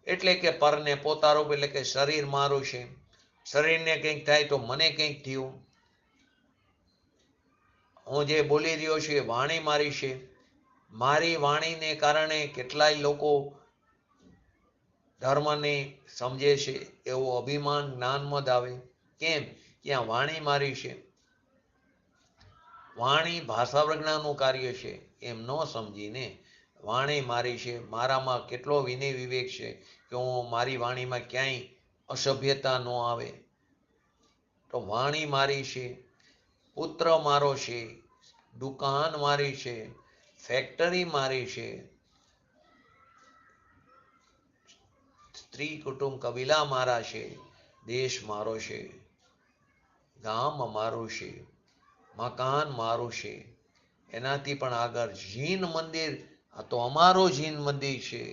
એટલે કે પરને પોતારૂપ એટલે કે શરીર મારું છે, શરીરને કંઈક થાય તો મને કંઈક થયું. હું જે બોલી રહ્યો છું એ વાણી મારી છે, મારી વાણીને કારણે કેટલાય લોકો ધર્મને સમજે છે એવો અભિમાન જ્ઞાનમાં જ આવે. કેમ? ત્યાં વાણી મારી છે. વાણી ભાષા પ્રજ્ઞાનું કાર્ય છે એમ ન સમજીને વાણી મારી છે, મારામાં કેટલો વિનય વિવેક છે કે હું મારી વાણીમાં ક્યાંય અસભ્યતા ન આવે. તો વાણી મારી છે, પુત્ર મારો છે, દુકાન મારી છે, ફેક્ટરી મારી છે, સ્ત્રી કુટુંબ કબીલા મારા છે, દેશ મારો છે, ગામ મારું છે, મકાન મારું છે. એનાથી પણ આગળ જીન મંદિર, આ તો અમારો જીન મંદિર છે.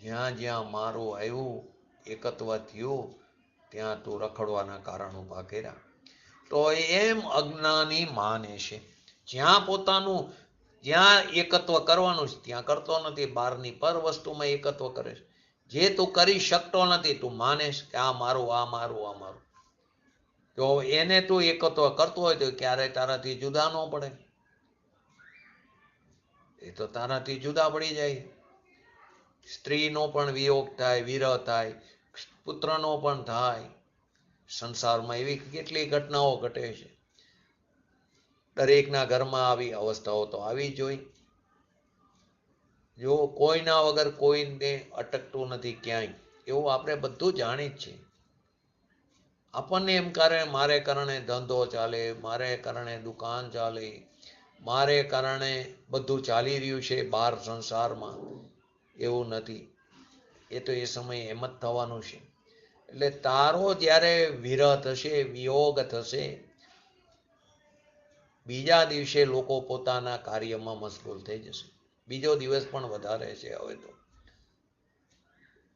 જ્યાં જ્યાં મારું આવ્યું એકત્વ થયું ત્યાં તું રખડવાના કારણ ઉભા કર્યા. તો એમ અજ્ઞાની માને છે. જ્યાં એકત્વ કરવાનું છે ત્યાં કરતો નથી, બહારની પર વસ્તુમાં એકત્વ કરે છે. જે તું કરી શકતો નથી તું માનેશ કે આ મારું, આ મારું, આ મારું. તો એને તું એકત્વ કરતો હોય તો ક્યારેય તારાથી જુદા ન પડે. એ તો તારાથી જુદા પડી જાય. સ્ત્રીનો પણ વિયોગ થાય, વિરહ થાય, પુત્રનો પણ થાય, સંસારમાં એવી કેટલી ઘટનાઓ ઘટે છે. દરેકના ઘરમાં આવી અવસ્થાઓ તો આવી જ હોય. જો કોઈના વગર કોઈને અટકતું નથી ક્યાંય, એવું આપણે બધું જાણી જ છીએ. આપણને એમ મારે કારણે ધંધો ચાલે, મારે કારણે દુકાન ચાલે, મારે કારણે બધું ચાલી રહ્યું છે બહાર સંસારમાં. એવું નથી. એ તો એ સમયે એમ જ થવાનું છે. એટલે તારો જ્યારે વિરહ થશે, વિયોગ થશે, બીજા દિવસે લોકો પોતાના કાર્યમાં મશગુલ થઈ જશે. બીજો દિવસ પણ વધારે છે. હવે તો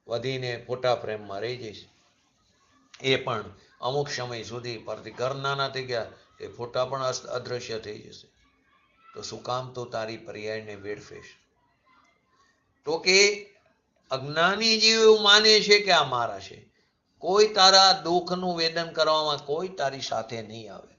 વધીને ફોટા ફ્રેમમાં રહી જશે. એ પણ અમુક સમય સુધી. પરથી ઘર નાના થઈ ગયા એ ફોટા પણ અદ્રશ્ય થઈ જશે. તો શું કામ તો તારી પર્યાયને વેડફેશ? તો કે અજ્ઞાની જીવ એવું માને છે કે આ મારા છે. કોઈ તારા દુઃખનું વેદન કરવામાં કોઈ તારી સાથે નહીં આવે.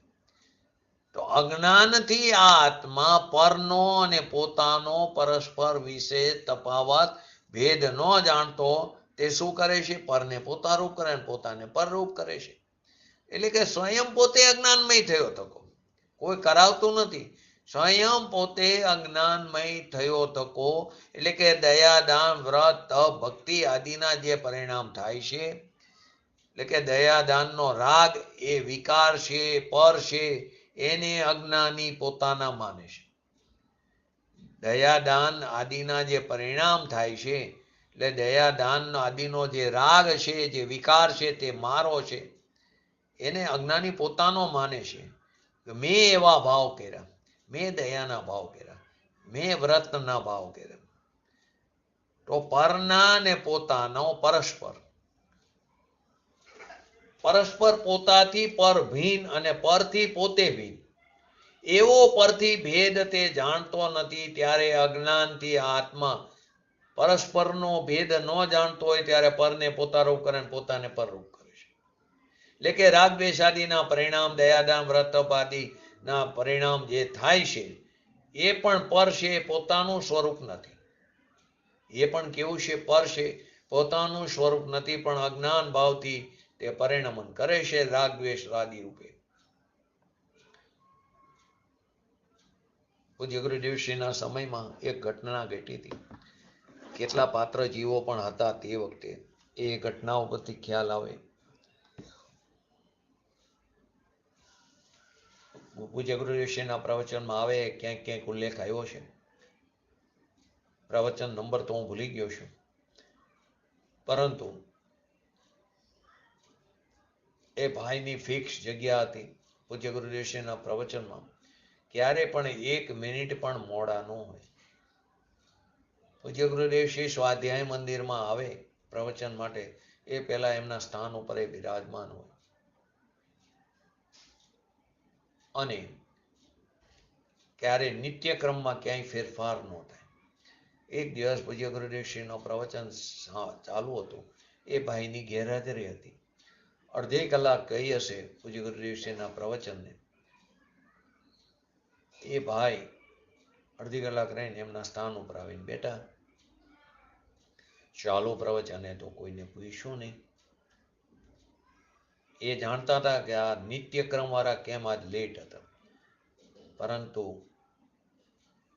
તો અજ્ઞાનથી આ આત્મા પરનો અને પોતાનો પરસ્પર વિશે તફાવત ભેદ ન જાણતો તે શું કરે છે? પરને પોતારૂપ કરે, પોતાને પરરૂપ કરે છે. એટલે કે સ્વયં પોતે અજ્ઞાનમય થયો હતો. કોઈ કરાવતું નથી. સ્વયં પોતે અજ્ઞાનમય થયો થકો. એટલે કે દયા, દાન, વ્રત, તપ, ભક્તિ આદિના જે પરિણામ થાય છે, એટલે કે દયા દાનનો રાગ એ વિકાર છે, પર છે, એને અજ્ઞાની પોતાના માને છે. દયા દાન આદિના જે પરિણામ થાય છે, એટલે દયા દાન આદિનો જે રાગ છે, જે વિકાર છે, તે મારો છે, એને અજ્ઞાની પોતાનો માને છે. મેં એવા ભાવ કર્યા, મેં દયાના ભાવ કર્યા, મેં વ્રતના ભાવ કર્યા. તો પરના ને પોતાનો પરસ્પર પોતાથી પર ભિન્ન અને પરથી પોતે ભિન્ન એવો પરથી ભેદ તે જાણતો નથી. ત્યારે અજ્ઞાનથી આત્મા પરસ્પરનો ભેદ ન જાણતો હોય ત્યારે પરને પોતારૂપ કરે, પોતાને પરરૂપ કરે છે. એટલે કે રાગ દ્વેષ આદિના પરિણામ, દયાદાન, વ્રત તપ આદિના પરિણામ જે થાય છે એ પણ પર છે, પોતાનું સ્વરૂપ નથી. એ પણ કેવું છે? પર છે, પોતાનું સ્વરૂપ નથી. પણ અજ્ઞાન ભાવથી તે પરિણમન કરે છે રાગ દ્વેષ આદિ રૂપે. પૂજ્ય ગુરુદેવશ્રીના સમયમાં એક ઘટના ઘટી હતી. કેટલા પાત્ર જીવો પણ હતા તે વખતે. એ ઘટનાઓ પરથી ખ્યાલ આવે. પૂજ્ય ગુરુદેવશ્રીના પ્રવચનમાં આવે, ક્યાંક ક્યાંક ઉલ્લેખ આવ્યો છે. પ્રવચન નંબર તો હું ભૂલી ગયો છું, પરંતુ એ ભાઈની ફિક્સ જગ્યા હતી. પૂજ્ય ગુરુદેવશ્રીના પ્રવચનમાં ક્યારે પણ 1 મિનિટ પણ મોડા ન હોય. પૂજ્ય ગુરુદેવશ્રી સ્વાધ્યાય મંદિરમાં આવે પ્રવચન માટે, એ પહેલા એમના સ્થાન ઉપર એ બિરાજમાન હોય. અને ક્યારે નિત્યક્રમમાં ક્યાંય ફેરફાર ન થાય. એક દિવસ પૂજ્ય ગુરુદેવશ્રીનો પ્રવચન ચાલુ હતું. એ ભાઈની ગેરહાજરી હતી. અડધી કલાક ગઈ હશે પૂજ્ય ગુરુદેવશ્રીના પ્રવચનને. એ ભાઈ અડધી કલાક રહીને એમના સ્થાન ઉપર આવીને બેઠા. ચાલુ પ્રવચને તો કોઈને પૂછ્યું નહીં. એ જાણતા હતા કે આ નિત્યક્રમ વાળા કેમ આજ લેટ હતા. પરંતુ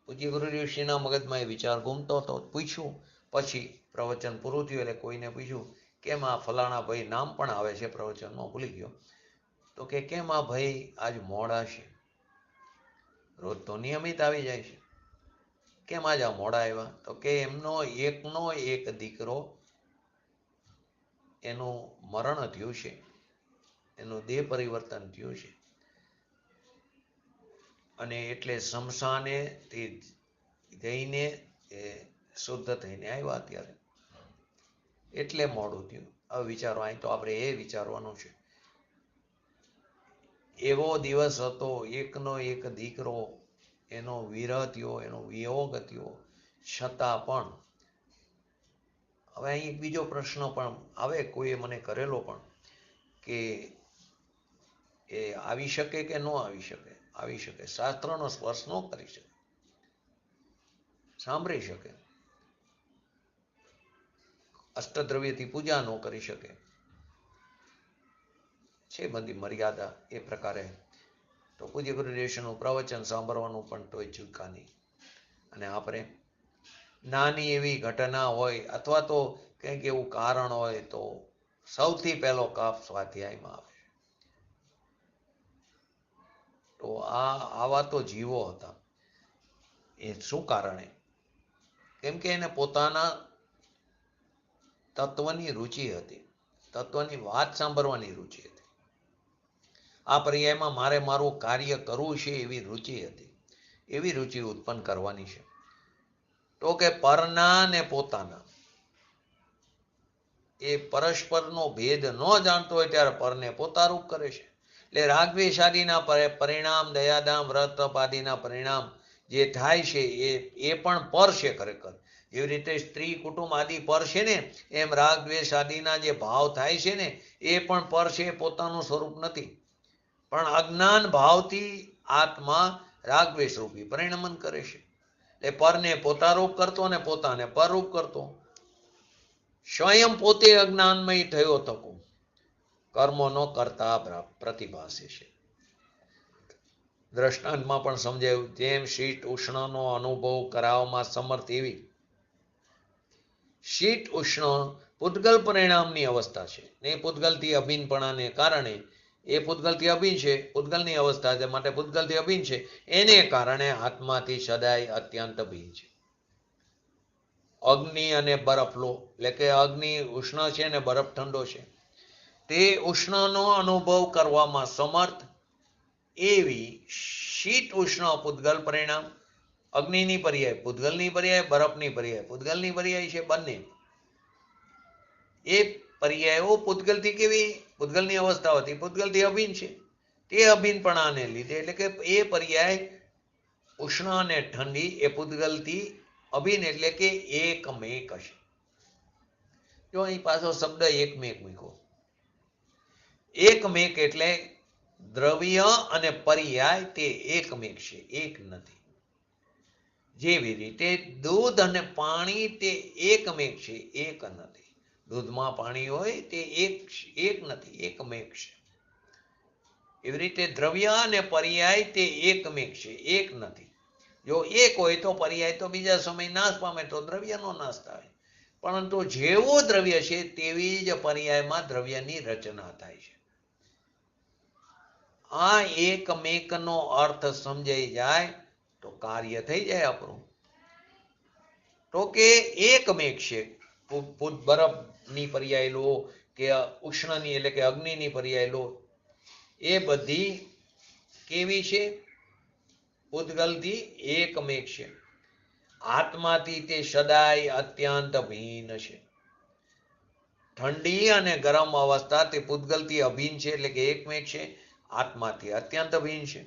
પૂજ્ય ગુરુદેવશ્રીના મગજમાં એ વિચાર ઘૂમતો હતો. પૂછ્યું, પછી પ્રવચન પૂરું થયું એટલે કોઈને પૂછ્યું, કેમ આ ફલાણા ભાઈ, નામ પણ આવે છે પ્રવચનમાં, ભૂલી ગયો, તો કે કેમ આ ભાઈ આજ મોડા છે? રોજ તો નિયમિત આવી જાય છે, કેમ આજ આ મોડા આવ્યા? તો કે એમનો એક દીકરો, એનું મરણ થયું છે, એનું દેહ પરિવર્તન થયું છે, અને એટલે શમશાને તે જઈને એ શુદ્ધ થઈને આવ્યા અત્યારે, એટલે મોડું થયું. હવે વિચારો, અહીં તો આપણે એ વિચારવાનું છે. એવો દિવસ હતો, એકનો એક દીકરો, એનો વિરહ થયો, એનો વિયોગ થયો, છતાં પણ હવે અહીં એક બીજો પ્રશ્ન પણ આવે, કોઈએ મને કરેલો પણ, કે એ આવી શકે કે ન આવી શકે? આવી શકે. શાસ્ત્રનો સ્પર્શ ન કરી શકે, સાંભળી શકે, અષ્ટદ્રવ્યથી પૂજા ન કરી શકે, છે બધી મર્યાદા એ પ્રકારે તો પૂજ્ય ગુરુદેવનું પ્રવચન સાંભળવાનું પણ તોય ચૂકા નહીં. અને આપણે નાની એવી ઘટના હોય અથવા તો કંઈક એવું કારણ હોય તો સૌથી પહેલો કાપ સ્વાધ્યાયમાં આવે. તો આવા તો જીવો હતા. એ શું કારણે? કેમ કે એને પોતાના તત્વની રુચિ હતી, તત્વની વાત સાંભળવાની રુચિ હતી. આ પર્યાયમાં મારે મારું કાર્ય કરવું છે એવી રુચિ હતી. એવી રુચિ ઉત્પન્ન કરવાની છે. તો કે પરના ને પોતાના એ પરસ્પરનો ભેદ ન જાણતો હોય ત્યારે પરને પોતારૂપ કરે છે. એટલે રાગદ્વેષાદિના પરિણામ, દયાદામ, વ્રત તપ આદિના પરિણામ જે થાય છે એ પણ પર છે ખરેખર. એવી રીતે સ્ત્રી કુટુંબ આદિ પર છે ને, એમ રાગ દ્વેષ આદિના જે ભાવ થાય છે ને એ પણ પર છે, પોતાનું સ્વરૂપ નથી. પણ અજ્ઞાન ભાવથી આત્મા રાગદ્વેષ રૂપી પરિણમન કરે છે. એટલે પરને પોતારૂપ કરતો અને પોતાને પરરૂપ કરતો. સ્વયં પોતે અજ્ઞાનમય થયો થકો કર્મો ન કરતા પ્રતિભાસે છે. દ્રષ્ટાંતમાં પણ સમજાયું, જેમ શીત ઉષ્ણનો અનુભવ કરાવવામાં સમર્થ એવી શીત ઉષ્ણ પૂતગલ પરિણામની અવસ્થા છે ને પૂતગલથી અભિન્નપણાને કારણે એ પૂતગલથી અભિન્ન છે, પૂતગલની અવસ્થા છે માટે પૂતગલથી અભિન્ન છે, એને કારણે આત્માથી સદાય અત્યંત ભિન્ન છે. અગ્નિ અને બરફ લો, એટલે કે અગ્નિ ઉષ્ણ છે ને બરફ ઠંડો છે, તે ઉષ્ણનો અનુભવ કરવામાં સમર્થ એવી શીત ઉષ્ણ પૂતગલ પરિણામ, અગ્નિની પર્યાય પૂતગલની પર્યાય, બરફની પર્યાય પૂતગલની પર્યાય છે. બંને એ પર્યાયો પૂતગલથી કેવી પૂતગલની અવસ્થા હતી, પૂતગલથી અભિન્ન છે. તે અભિન્નપણાને લીધે એટલે કે એ પર્યાય ઉષ્ણ અને ઠંડી એ પૂતગલથી અભિન્ન એટલે કે એકમેક હશે. જો અહીં પાછો શબ્દ એકમેક મૂક્યો. એકમેક એટલે દ્રવ્ય અને પર્યાય તે એકમેક છે, એક નથી. જેવી રીતે દૂધ અને પાણી તે એકમેક છે, એક નથી. દૂધમાં પાણી હોય તે એક નથી, એકમેક છે. એવી રીતે દ્રવ્ય અને પર્યાય તે એકમેક છે, એક નથી. જો એક હોય તો પર્યાય તો બીજા સમય નાશ પામે તો દ્રવ્યનો નાશ થાય. પરંતુ જેવું દ્રવ્ય છે તેવી જ પર્યાયમાં દ્રવ્યની રચના થાય છે. આ એકમેકનો અર્થ સમજાઈ જાય તો કાર્ય થઈ જાય આપણું. તો કે એકમેક છે. બરફની પર્યાય લો કે ઉષ્ણની એટલે કે અગ્નિની પર્યાય લો, એ બધી કેવી છે? પૂતગલથી એકમેક છે. આત્માથી તે સદાય અત્યંત ભિન્ન છે. ઠંડી અને ગરમ અવસ્થા તે પૂતગલથી અભિન્ન છે એટલે કે એકમેક છે, આત્માથી અત્યંત ભિન્ન છે.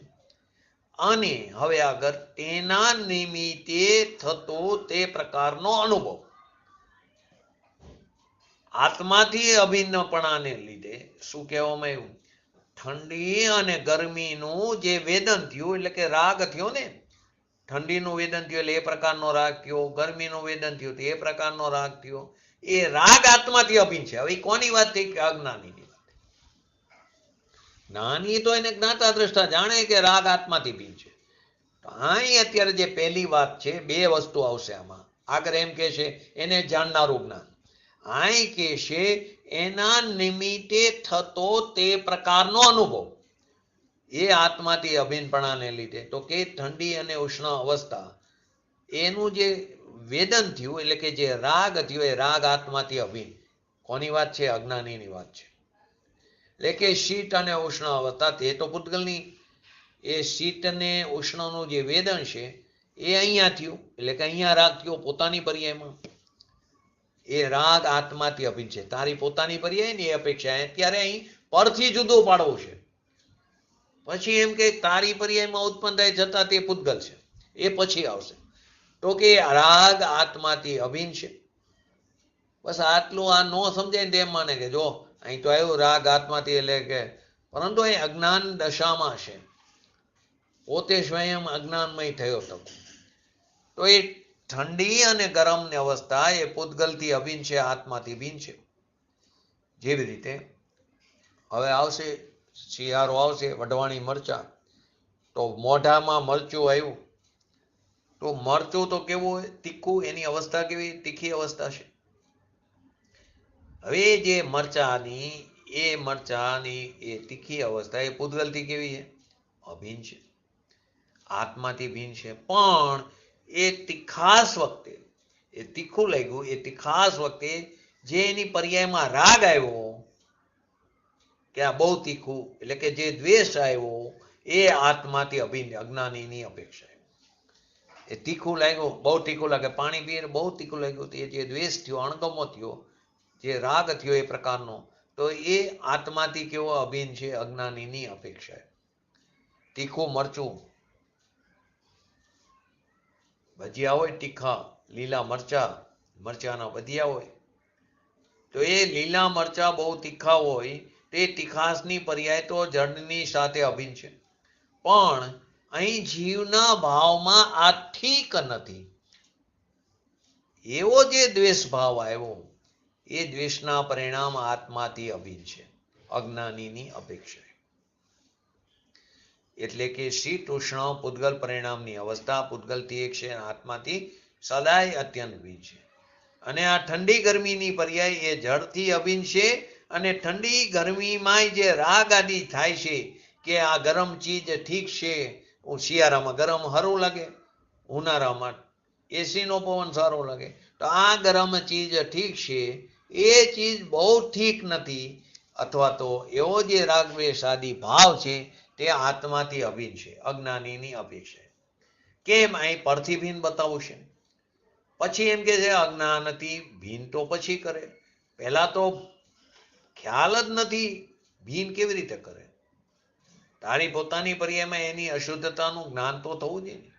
અને હવે આગળ તેના નિમિત્તે થતો તે પ્રકારનો અનુભવ આત્માથી અભિન્નપણાને લીધે શું કહેવામાં આવ્યું? ઠંડી અને ગરમીનું જે વેદન થયું એટલે કે રાગ થયો ને, ઠંડીનું વેદન થયું એટલે એ પ્રકારનો રાગ થયો, ગરમીનું વેદન થયું એ પ્રકારનો રાગ થયો. એ રાગ આત્માથી અભિન્ન છે. હવે કોની વાત થઈ? કે અજ્ઞાનીની વાત. જ્ઞાની તો એને જ્ઞાતા દ્રષ્ટા જાણે કે રાગ આત્માથી ભિન્ન છે. તો અહીં અત્યારે જે પહેલી વાત છે, બે વસ્તુ આવશે આમાં. આગળ એમ કે છે એને જાણનારું જ્ઞાન, અહીં કે છે એના નિમિત્તે થતો તે પ્રકારનો અનુભવ એ આત્માથી અભિન્નપણાને લીધે. તો કે ઠંડી અને ઉષ્ણ અવસ્થા એનું જે વેદન થયું એટલે કે જે રાગ થયો એ રાગ આત્માથી અભિન્ન. કોની વાત છે? અજ્ઞાનીની વાત છે. એટલે કે શીત અને ઉષ્ણ અવસ્થા તે તો પૂતગલની, એ શીત અને ઉષ્ણનું જે વેદન છે એ અહીંયા થયું એટલે કે અહીંયા રાગ થયો પોતાની પર્યાયમાં. એ રાગ આત્માથી અભિન્ન છે. તારી પોતાની પર્યાય ને એ અપેક્ષા અત્યારે અહીં પરથી જુદો પાડવું છે. પછી એમ કે તારી પર્યાયમાં ઉત્પન્ન થાય છતાં તે પૂતગલ છે, એ પછી આવશે. તો કે રાગ આત્માથી અભિન્ન છે. બસ આટલું આ નો સમજાય ને એમ માને કે જો અહીં તો આવ્યું રાગ આત્માથી એટલે કે, પરંતુ અહીં અજ્ઞાન દશામાં છે, પોતે સ્વયં અજ્ઞાનમય થયો હતો. તો એ ઠંડી અને ગરમની અવસ્થા એ પૂતગલથી અભિન્ન છે, આત્માથી ભિન્ન છે. જેવી રીતે હવે આવશે શિયાળો આવશે, વઢવાણી મરચા, તો મોઢામાં મરચું આવ્યું તો મરચું તો કેવું હોય? તીખું. એની અવસ્થા કેવી? તીખી અવસ્થા છે. હવે જે મરચાની એ તીખી અવસ્થા એ પૂતગલથી કેવી છે? અભિન્ન છે, આત્માથી ભિન્ન છે. પણ એ તીખાસ વખતે, એ તીખું લાગ્યું, એ તીખાસ વખતે જે એની પર્યાયમાં રાગ આવ્યો કે આ બહુ તીખું, એટલે કે જે દ્વેષ આવ્યો એ આત્માથી અભિન્ન, અજ્ઞાનીની અપેક્ષા. એ તીખું લાગ્યું, બહુ તીખું લાગે, પાણી પીએ બહુ તીખું લાગ્યું, એ જે દ્વેષ થયો, અણગમો થયો, જે રાગ થયો એ પ્રકારનો, તો એ આત્માથી કેવો? અભિન્ન છે, અજ્ઞાનીની અપેક્ષા. તીખું મરચું, ભજીયા હોય તીખા, લીલા મરચાના ભજીયા હોય, તો એ લીલા મરચા બહુ તીખા હોય, તે તીખાસની પર્યાય તો જળની સાથે અભિન્ન છે. પણ અહીં જીવના ભાવમાં આ ઠીક નથી. એવો જે દ્વેષ ભાવ આવ્યો એ દ્વેષના પરિણામ આત્માથી અભિન્ન છે, અજ્ઞાનીની અપેક્ષા. એટલે કે શ્રી કૃષ્ણ પૂતગલ પરિણામની અવસ્થા પૂતગલથી એક છે, આત્માથી સદાય અત્યંત ભિન્ન છે. અને આ ઠંડી ગરમીની પર્યાય એ જળથી અભિન્ન છે. અને ઠંડી ગરમીમાં જે રાગ આદિ થાય છે કે આ ગરમ ચીજ ઠીક છે, શિયાળામાં ગરમ સારું લાગે, ઉનાળામાં એસીનો પવન સારો લાગે, તો આ ગરમ ચીજ ઠીક છે, એ ચીજ બહુ ઠીક નથી, અથવા તો એવો જે રાગ દ્વેષ આદિ ભાવ છે તે આત્માથી અભિન્ન છે, અજ્ઞાનીની અપેક્ષા. કેમ? અહીં પરથી ભિન્ન બતાવું છે. પછી એમ કે છે અજ્ઞાનથી ભિન્ન, તો પછી કરે. પહેલા તો ખ્યાલ જ નથી, ભિન્ન કેવી રીતે કરે? તારી પોતાની પર્યાયમાં એની અશુદ્ધતાનું જ્ઞાન તો થવું જોઈએ.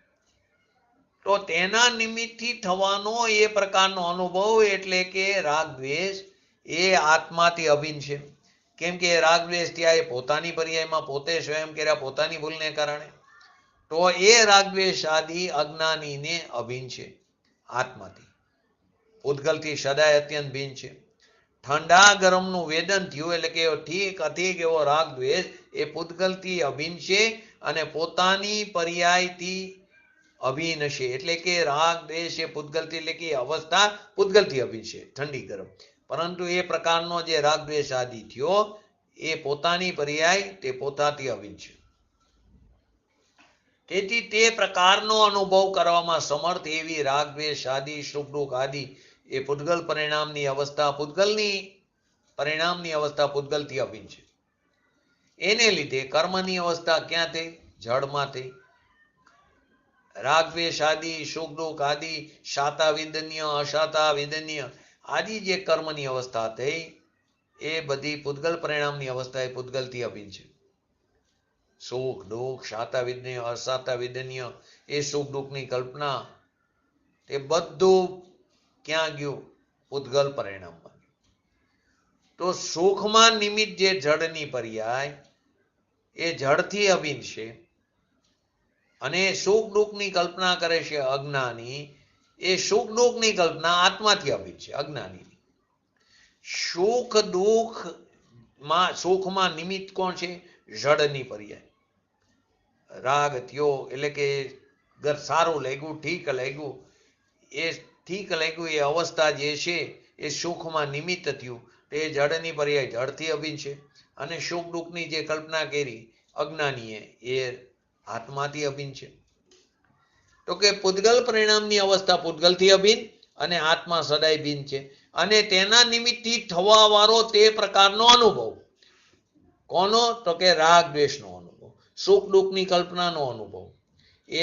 તો તેના નિમિત્તથી થવાનો એ પ્રકારનો અનુભવ, એટલે કે રાગ દ્વેષ એ આત્માથી અભિન્ન છે. કેમ કે રાગ દ્વેષ ત્યાં એ પોતાની પર્યાયમાં પોતે સ્વયં કર્યા, પોતાની ભૂલને કારણે, તો એ રાગ દ્વેષ આદિ અજ્ઞાનીને અભિન્ન છે, આત્માથી. પૂતગલથી સદાય અત્યંત ભિન્ન છે. ઠંડા ગરમનું વેદન થયું, એટલે કે ઠીક અઠીક એવો રાગ દ્વેષ એ પૂતગલથી અભિન્ન છે અને પોતાની પર્યાયથી અભિન્ન છે. એટલે કે રાગ દ્વેષ એ પૂતગલથી, એટલે કે અવસ્થા પૂતગલથી અભિન્ન છે, ઠંડી ગરમ. પરંતુ એ પ્રકારનો જે રાગ દ્વેષ આદિ થયો એ પોતાની પર્યાય, તે પોતાથી અભિન્ન છે. તેથી તે પ્રકારનો અનુભવ કરવામાં સમર્થ એવી રાગ દ્વેષ આદિ સુખ દુઃખ આદિ એ પૂતગલ પરિણામની અવસ્થા, પૂતગલની પરિણામની અવસ્થા પૂતગલથી અભિન્ન છે. એને લીધે કર્મની અવસ્થા ક્યાં થઈ? જળમાં થઈ. રાગ દ્વેષ આદિ સુખ દુઃખ આદિ શાતા વિદન્ય, અશાતા વિદન્ય આદિ જે કર્મની અવસ્થા થઈ એ બધી પૂતગલ પરિણામની અવસ્થા એ પૂતગલથી અભિન્ન છે. સુખ દુઃખ, શાતા વિદન્ય, અશાતા વિદન્ય, એ સુખ દુઃખની કલ્પના, તે બધું ક્યાં ગયું? પૂતગલ પરિણામમાં. તો સુખમાં નિમિત્ત જે જળની પર્યાય એ જળથી અભિન્ન છે, અને સુખ દુઃખની કલ્પના કરે છે અજ્ઞાની, એ સુખ દુઃખની કલ્પના આત્માથી અભિન્ન છે, અજ્ઞાની. સુખ દુઃખમાં, સુખમાં નિમિત્ત કોણ છે? જળની પર્યાય. રાગ થયો એટલે કે સારું લાગ્યું, ઠીક લાગ્યું, એ ઠીક લાગ્યું એ અવસ્થા જે છે એ સુખમાં નિમિત્ત થયું, તે જળની પર્યાય જળથી અભિન્ન છે. અને સુખ દુઃખની જે કલ્પના કરી અજ્ઞાનીએ એ આત્માથી અભિન્ન છે. તો કે પૂતગલ પરિણામની અવસ્થા પૂતગલથી અભિન્ન અને આત્મા સદાય ભિન્ન છે. અને તેના નિમિત્તથી થવા વાળો તે પ્રકારનો અનુભવ કોનો? તો કે રાગ દ્વેષનો અનુભવ, સુખ દુઃખની કલ્પનાનો અનુભવ, એ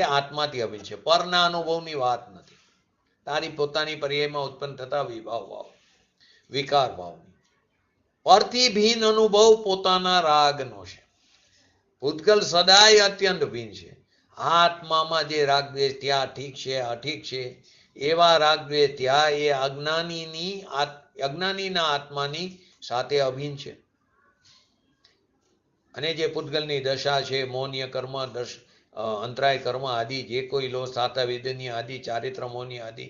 આત્માથી અભિન્ન છે. પરના અનુભવની વાત નથી. તારી પોતાની પર્યાયમાં ઉત્પન્ન થતા વિકાર ભાવની પરથી ભિન્ન અનુભવ પોતાના રાગનો છે. પૂતગલ સદાય અત્યંત ભિન્ન છે. આત્મામાં જે રાગ દ્વેષ ત્યાં ઠીક છે, અઠીક છે, એવા રાગ દ્વેષ ત્યાં એ અજ્ઞાનીના આત્માની સાથે અભિન્ન છે. અને જે પૂતગલની દશા છે, મૌન્ય કર્મ, અંતરાય કર્મ આદિ જે કોઈ લો, સાતા વિદન્ય આદિ, ચારિત્ર મૌન્ય આદિ,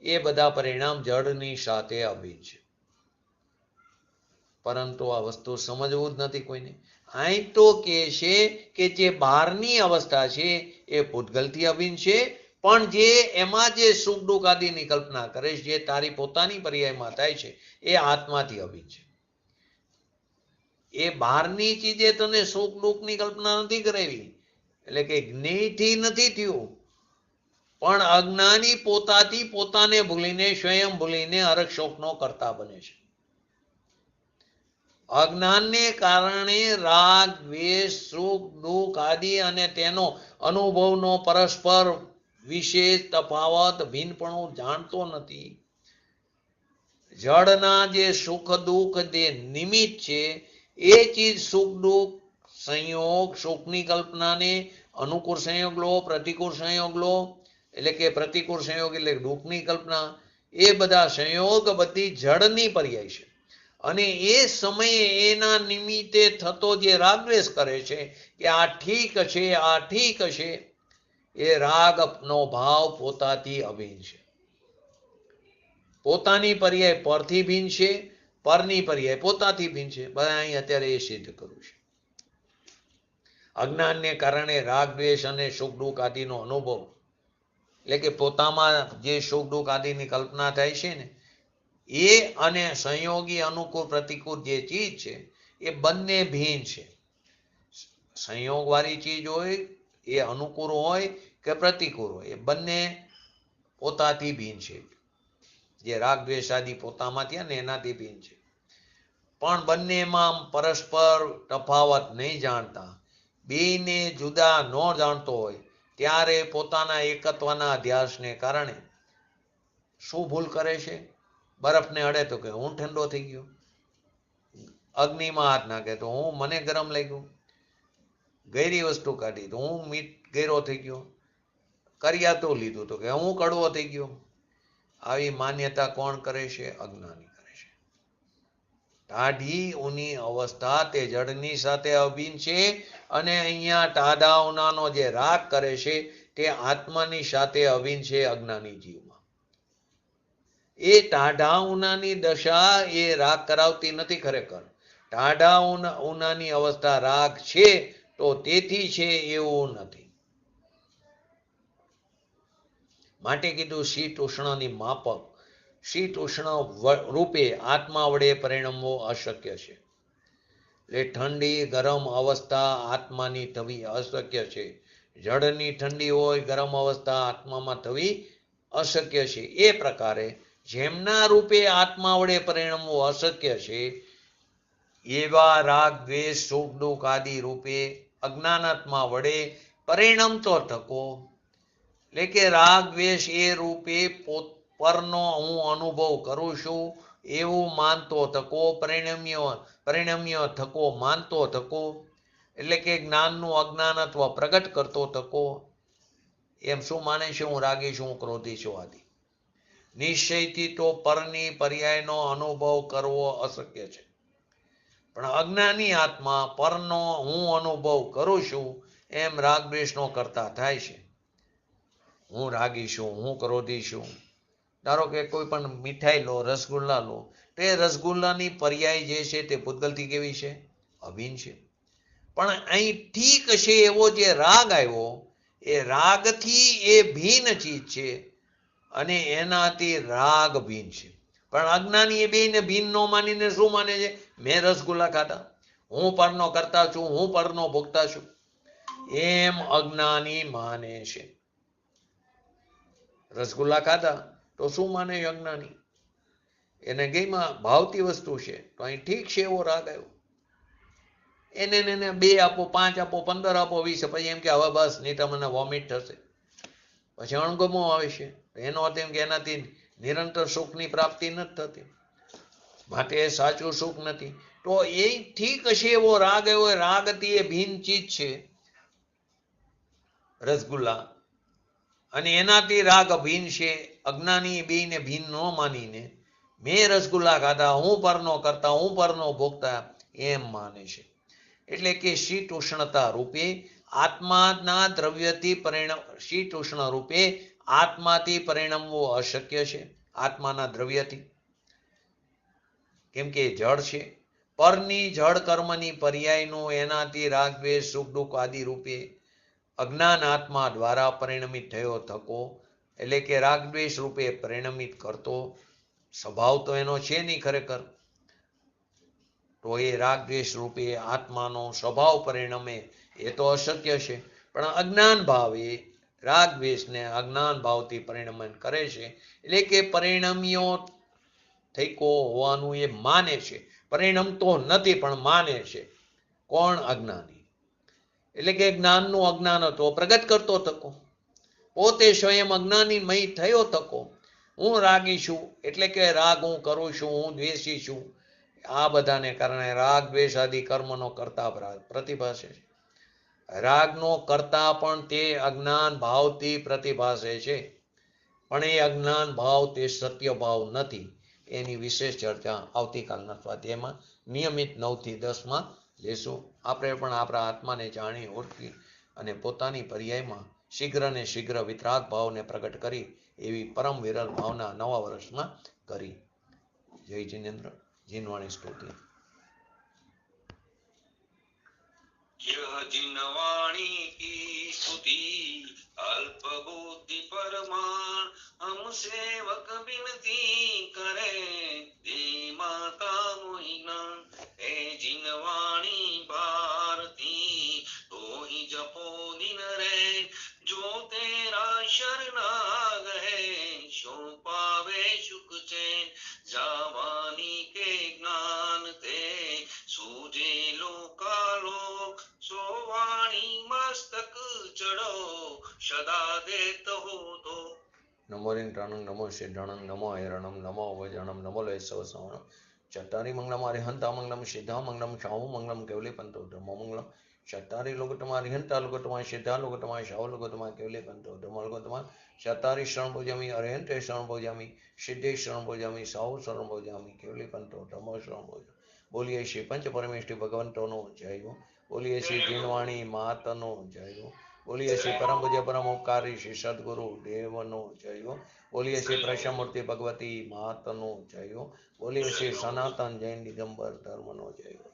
એ બધા પરિણામ જળની સાથે અભિન્ન છે. પરંતુ આ વસ્તુ સમજવું જ નથી કોઈને. અહીં તો કે છે કે જે બહારની અવસ્થા છે એ પૂતગલથી અભિન્ન છે, પણ જે એમાં જે સુખ દુઃખ આદિની કલ્પના કરે છે, જે તારી પોતાની પર્યાયમાં થાય છે, એ આત્માથી અભિન્ન છે. એ બહારની ચીજે તને સુખ દુઃખની કલ્પના નથી કરાવી, એટલે કે જ્ઞેયથી નથી થયું, પણ અજ્ઞાની પોતાથી પોતાને ભૂલીને, સ્વયં ભૂલીને હરખ શોકનો કરતા બને છે. અજ્ઞાનને કારણે રાગ દ્વેષ સુખ દુઃખ આદિ અને તેનો અનુભવનો પરસ્પર વિશેષ તફાવત ભિન્નપણું જાણતો નથી. જળના જે સુખ દુઃખ જે નિમિત્ત છે એ ચીજ સુખ દુઃખ સંયોગ, સુખની કલ્પનાને અનુકૂળ સંયોગ લો, પ્રતિકૂળ સંયોગ લો, એટલે કે પ્રતિકૂળ સંયોગ એટલે દુઃખની કલ્પના, એ બધા સંયોગ બધી જળની પર્યાય છે. અને એ સમયે એના નિમિત્તે થતો જે રાગદ્વેષ કરે છે કે આ ઠીક છે, આ ઠીક છે, એ રાગનો ભાવ પોતાથી અભિન્ન છે. પોતાની પર્યાય પરથી ભિન્ન છે, પરની પર્યાય પોતાથી ભિન્ન છે. બધા અહીં અત્યારે એ સિદ્ધ કરું છે. અજ્ઞાનને કારણે રાગ દ્વેષ અને સુખ દુઃખ આદિનો અનુભવ, એટલે કે પોતામાં જે સુખ દુઃખ આદિની કલ્પના થાય છે ને, એ અને સંયોગી અનુકૂળ પ્રતિકૂળ જે ચીજ છે એ બંને ભિન્ન છે. સંયોગવાળી ચીજ હોય એ અનુકૂળ હોય કે પ્રતિકૂળ હોય, એ બંને પોતાથી ભિન્ન છે. જે રાગ દ્વેષ આદિ પોતામાં થયા ને એનાથી ભિન્ન છે. પણ બંનેમાં પરસ્પર તફાવત નહીં જાણતા, બેયને જુદા ન જાણતો હોય ત્યારે પોતાના એકત્વના અધ્યાસને કારણે શું ભૂલ કરે છે? બરફને અડે તો કે હું ઠંડો થઈ ગયો, અગ્નિમાં હાથ નાખે તો હું મને ગરમ લાગ્યું, ગેરી વસ્તુ કાઢી તો હું મીઠ ગેરો થઈ ગયો, કરિયાતું લીધું તો કે હું કડવો થઈ ગયો. આવી માન્યતા કોણ કરે છે? અજ્ઞાની કરે છે. ટાઢી ઊની અવસ્થા તે જળની સાથે અભિન્ન છે, અને અહીંયા ટાઢા ઊનાનો જે રાગ કરે છે તે આત્માની સાથે અભિન્ન છે. અજ્ઞાની જીવમાં એ ટાઢા ઊનાની દશા એ રાગ કરાવતી નથી. ખરેખર ટાઢા ઊનાની અવસ્થા રાગ છે તો તેથી છે એવું નથી. માટે કીધું શીત ઉષ્ણની માપક, શીત ઉષ્ણ રૂપે આત્મા વડે પરિણમવો અશક્ય છે. એટલે ઠંડી ગરમ અવસ્થા આત્માની થવી અશક્ય છે. જળની ઠંડી હોય ગરમ અવસ્થા આત્મામાં થવી અશક્ય છે. એ પ્રકારે જેમના રૂપે આત્મા વડે પરિણમવું અશક્ય છે, એવા રાગ દ્વેષ સુખ દુઃખ આદિ રૂપે અજ્ઞાનાત્મા વડે પરિણમતો થકો, એટલે કે રાગ દ્વેષ એ રૂપે પરનો હું અનુભવ કરું છું એવું માનતો થકો, પરિણમ્ય થકો માનતો થકો, એટલે કે જ્ઞાનનું અજ્ઞાનત્વ પ્રગટ કરતો થકો. એમ શું માને છે? હું રાગી છું, હું ક્રોધી છું આદિ. નિશ્ચયથી તો પરની પર્યાયનો અનુભવ કરવો અશક્ય છે. પણ અજ્ઞાની આત્મા પરનો હું અનુભવ કરું છું એમ રાગ દ્વેષનો કરતા થાય છે. હું રાગી છું, હું ક્રોધી છું. ધારો કે કોઈ પણ મીઠાઈ લો, રસગુલ્લા લો, તો એ રસગુલ્લાની પર્યાય જે છે તે પૂતગલથી કેવી છે? અભિન્ન છે. પણ અહીં ઠીક છે એવો જે રાગ આવ્યો, એ રાગથી એ ભિન્ન ચીજ છે અને એનાથી રાગ ભિન્ન છે. પણ અજ્ઞાની એ બેને ભિન્ન ન માનીને શું માને છે? મેં રસગુલ્લા ખાધા, હું પરનો કરતા છું, હું પરનો ભોગતા છું, એમ અજ્ઞાની માને છે. રસગુલ્લા ખાધા તો શું માને અજ્ઞાની? એને ગઈમાં ભાવતી વસ્તુ છે તો અહીં ઠીક છે એવો રાગ આવ્યો, એને 2 આપો, 5 આપો, 15 આપો, 20, પછી એમ કે હવે બસ નહીં તો મને વોમિટ થશે, પછી અણગમો આવે છે. એનો અર્થ એમ કે એનાથી નિરંતર સુખની પ્રાપ્તિ નથી થતી, માટે એ સાચું સુખ નથી. તો એ ઠીક છે એવો રાગ આવ્યો, રાગથી એ ભિન્ન ચીજ છે રસગુલ્લા, અને એનાથી રાગ ભિન્ન છે. અજ્ઞાની બેને ભિન્ન ન માનીને મેં રસગુલ્લા ખાધા, હું પરનો કરતા, હું પરનો ભોગતા એમ માને છે. એટલે કે શીત ઉષ્ણતા રૂપે આત્માના દ્રવ્યથી શીત ઉષ્ણ રૂપે આત્માથી પરિણમવું અશક્ય છે. આત્માના દ્રવ્યથી, કેમ કે જળ છે. પરની જળ કર્મની પર્યાયનું એનાથી રાગ દ્વેષ સુખ દુઃખ આદિ રૂપે અજ્ઞાન આત્મા દ્વારા પરિણમિત થયો થકો, એટલે કે રાગ દ્વેષ રૂપે પરિણમિત કરતો સ્વભાવ તો એનો છે નહીં ખરેખર, તો એ રાગ દ્વેષ રૂપે આત્માનો સ્વભાવ પરિણમે એ તો અશક્ય છે. પણ અજ્ઞાન ભાવ એ રાગ દ્વેષને અજ્ઞાન ભાવથી પરિણમન કરે છે, એટલે કે પરિણમ્યો થઈકો હોવાનું એ માને છે. પરિણમતો નથી પણ માને છે. કોણ? અજ્ઞાની. એટલે કે જ્ઞાનનું અજ્ઞાન હતો પ્રગટ કરતો થકો, પોતે સ્વયં અજ્ઞાનીમય થયો થકો. હું રાગી છું એટલે કે રાગ હું કરું છું, હું દ્વેષી છું, આ બધાને કારણે રાગ દ્વેષ આદિ કર્મનો કરતા પ્રતિભાસે છે. રાગનો કરતા પણ તે અજ્ઞાન ભાવથી પ્રતિભાસે છે, પણ એ અજ્ઞાન ભાવ તે સત્ય ભાવ નથી. એની વિશેષ ચર્ચા આવતીકાલના સ્વાધ્યાયમાં નિયમિત 9 થી 10 લેશું. આપણે પણ આપણા આત્માને જાણી ઓળખી અને પોતાની પર્યાયમાં શીઘ્ર ને શીઘ્ર વિતરાગ ભાવને પ્રગટ કરી એવી પરમ વિરલ ભાવના નવા વર્ષમાં કરી. જય જિનેન્દ્ર. જીનવાણી સ્તુતિ. यह जिनवाणी की स्तुति अल्प बुद्धि परमाण हम सेवक बिनती करे दे माता मोहिना हे जिनवाणी भारती तो ही जपो दिन रे जो तेरा शरणा गए शो पावे सुख चैन जावानी के ज्ञान ते सूझे लोकालोक सोवाणी मस्तक चढ़ो सदा देत हो तो. નમો રિંટાણં નમો સિદ્ધાણં નમો હૈરણં નમો વજણં નમો લયસવ સવણં ચટ્ટારી મંગલમ હરિહંતા મંગલમ સિદ્ધા મંગલમ શાહુ મંગલમ કેવલી પંતો ધર્મો મંગલમ ચટ્ટારી લોકોટમાં હરિહંતા લોકોટમાં સિદ્ધા લોકોટમાં શાહુ લોકોટમાં કેવલી પંતો ધર્મો લોકોટમાં ચટ્ટારી શરણ ભોજામી હરિહંતે શરણ ભોજામી સિદ્ધે શરણ ભોજામી શાહુ શરણ ભોજામી કેવલી પંતો ધર્મો શરણ ભોજા. બોલીએ શ્રી પંચ પરમેષ્ઠી ભગવંતોનો જય હો. બોલીએ શ્રી જીનવાણી માતનો જય હો. બોલીએ શ્રી પરમ પૂજ્ય પરમ ઉપકારી શ્રી સદગુરુ દેવનો જય હો. બોલીએ શ્રી પ્રશમૂર્તિ ભગવતી માતનો જય હો. બોલીએ શ્રી સનાતન જૈન દિગંબર ધર્મનો જય હો.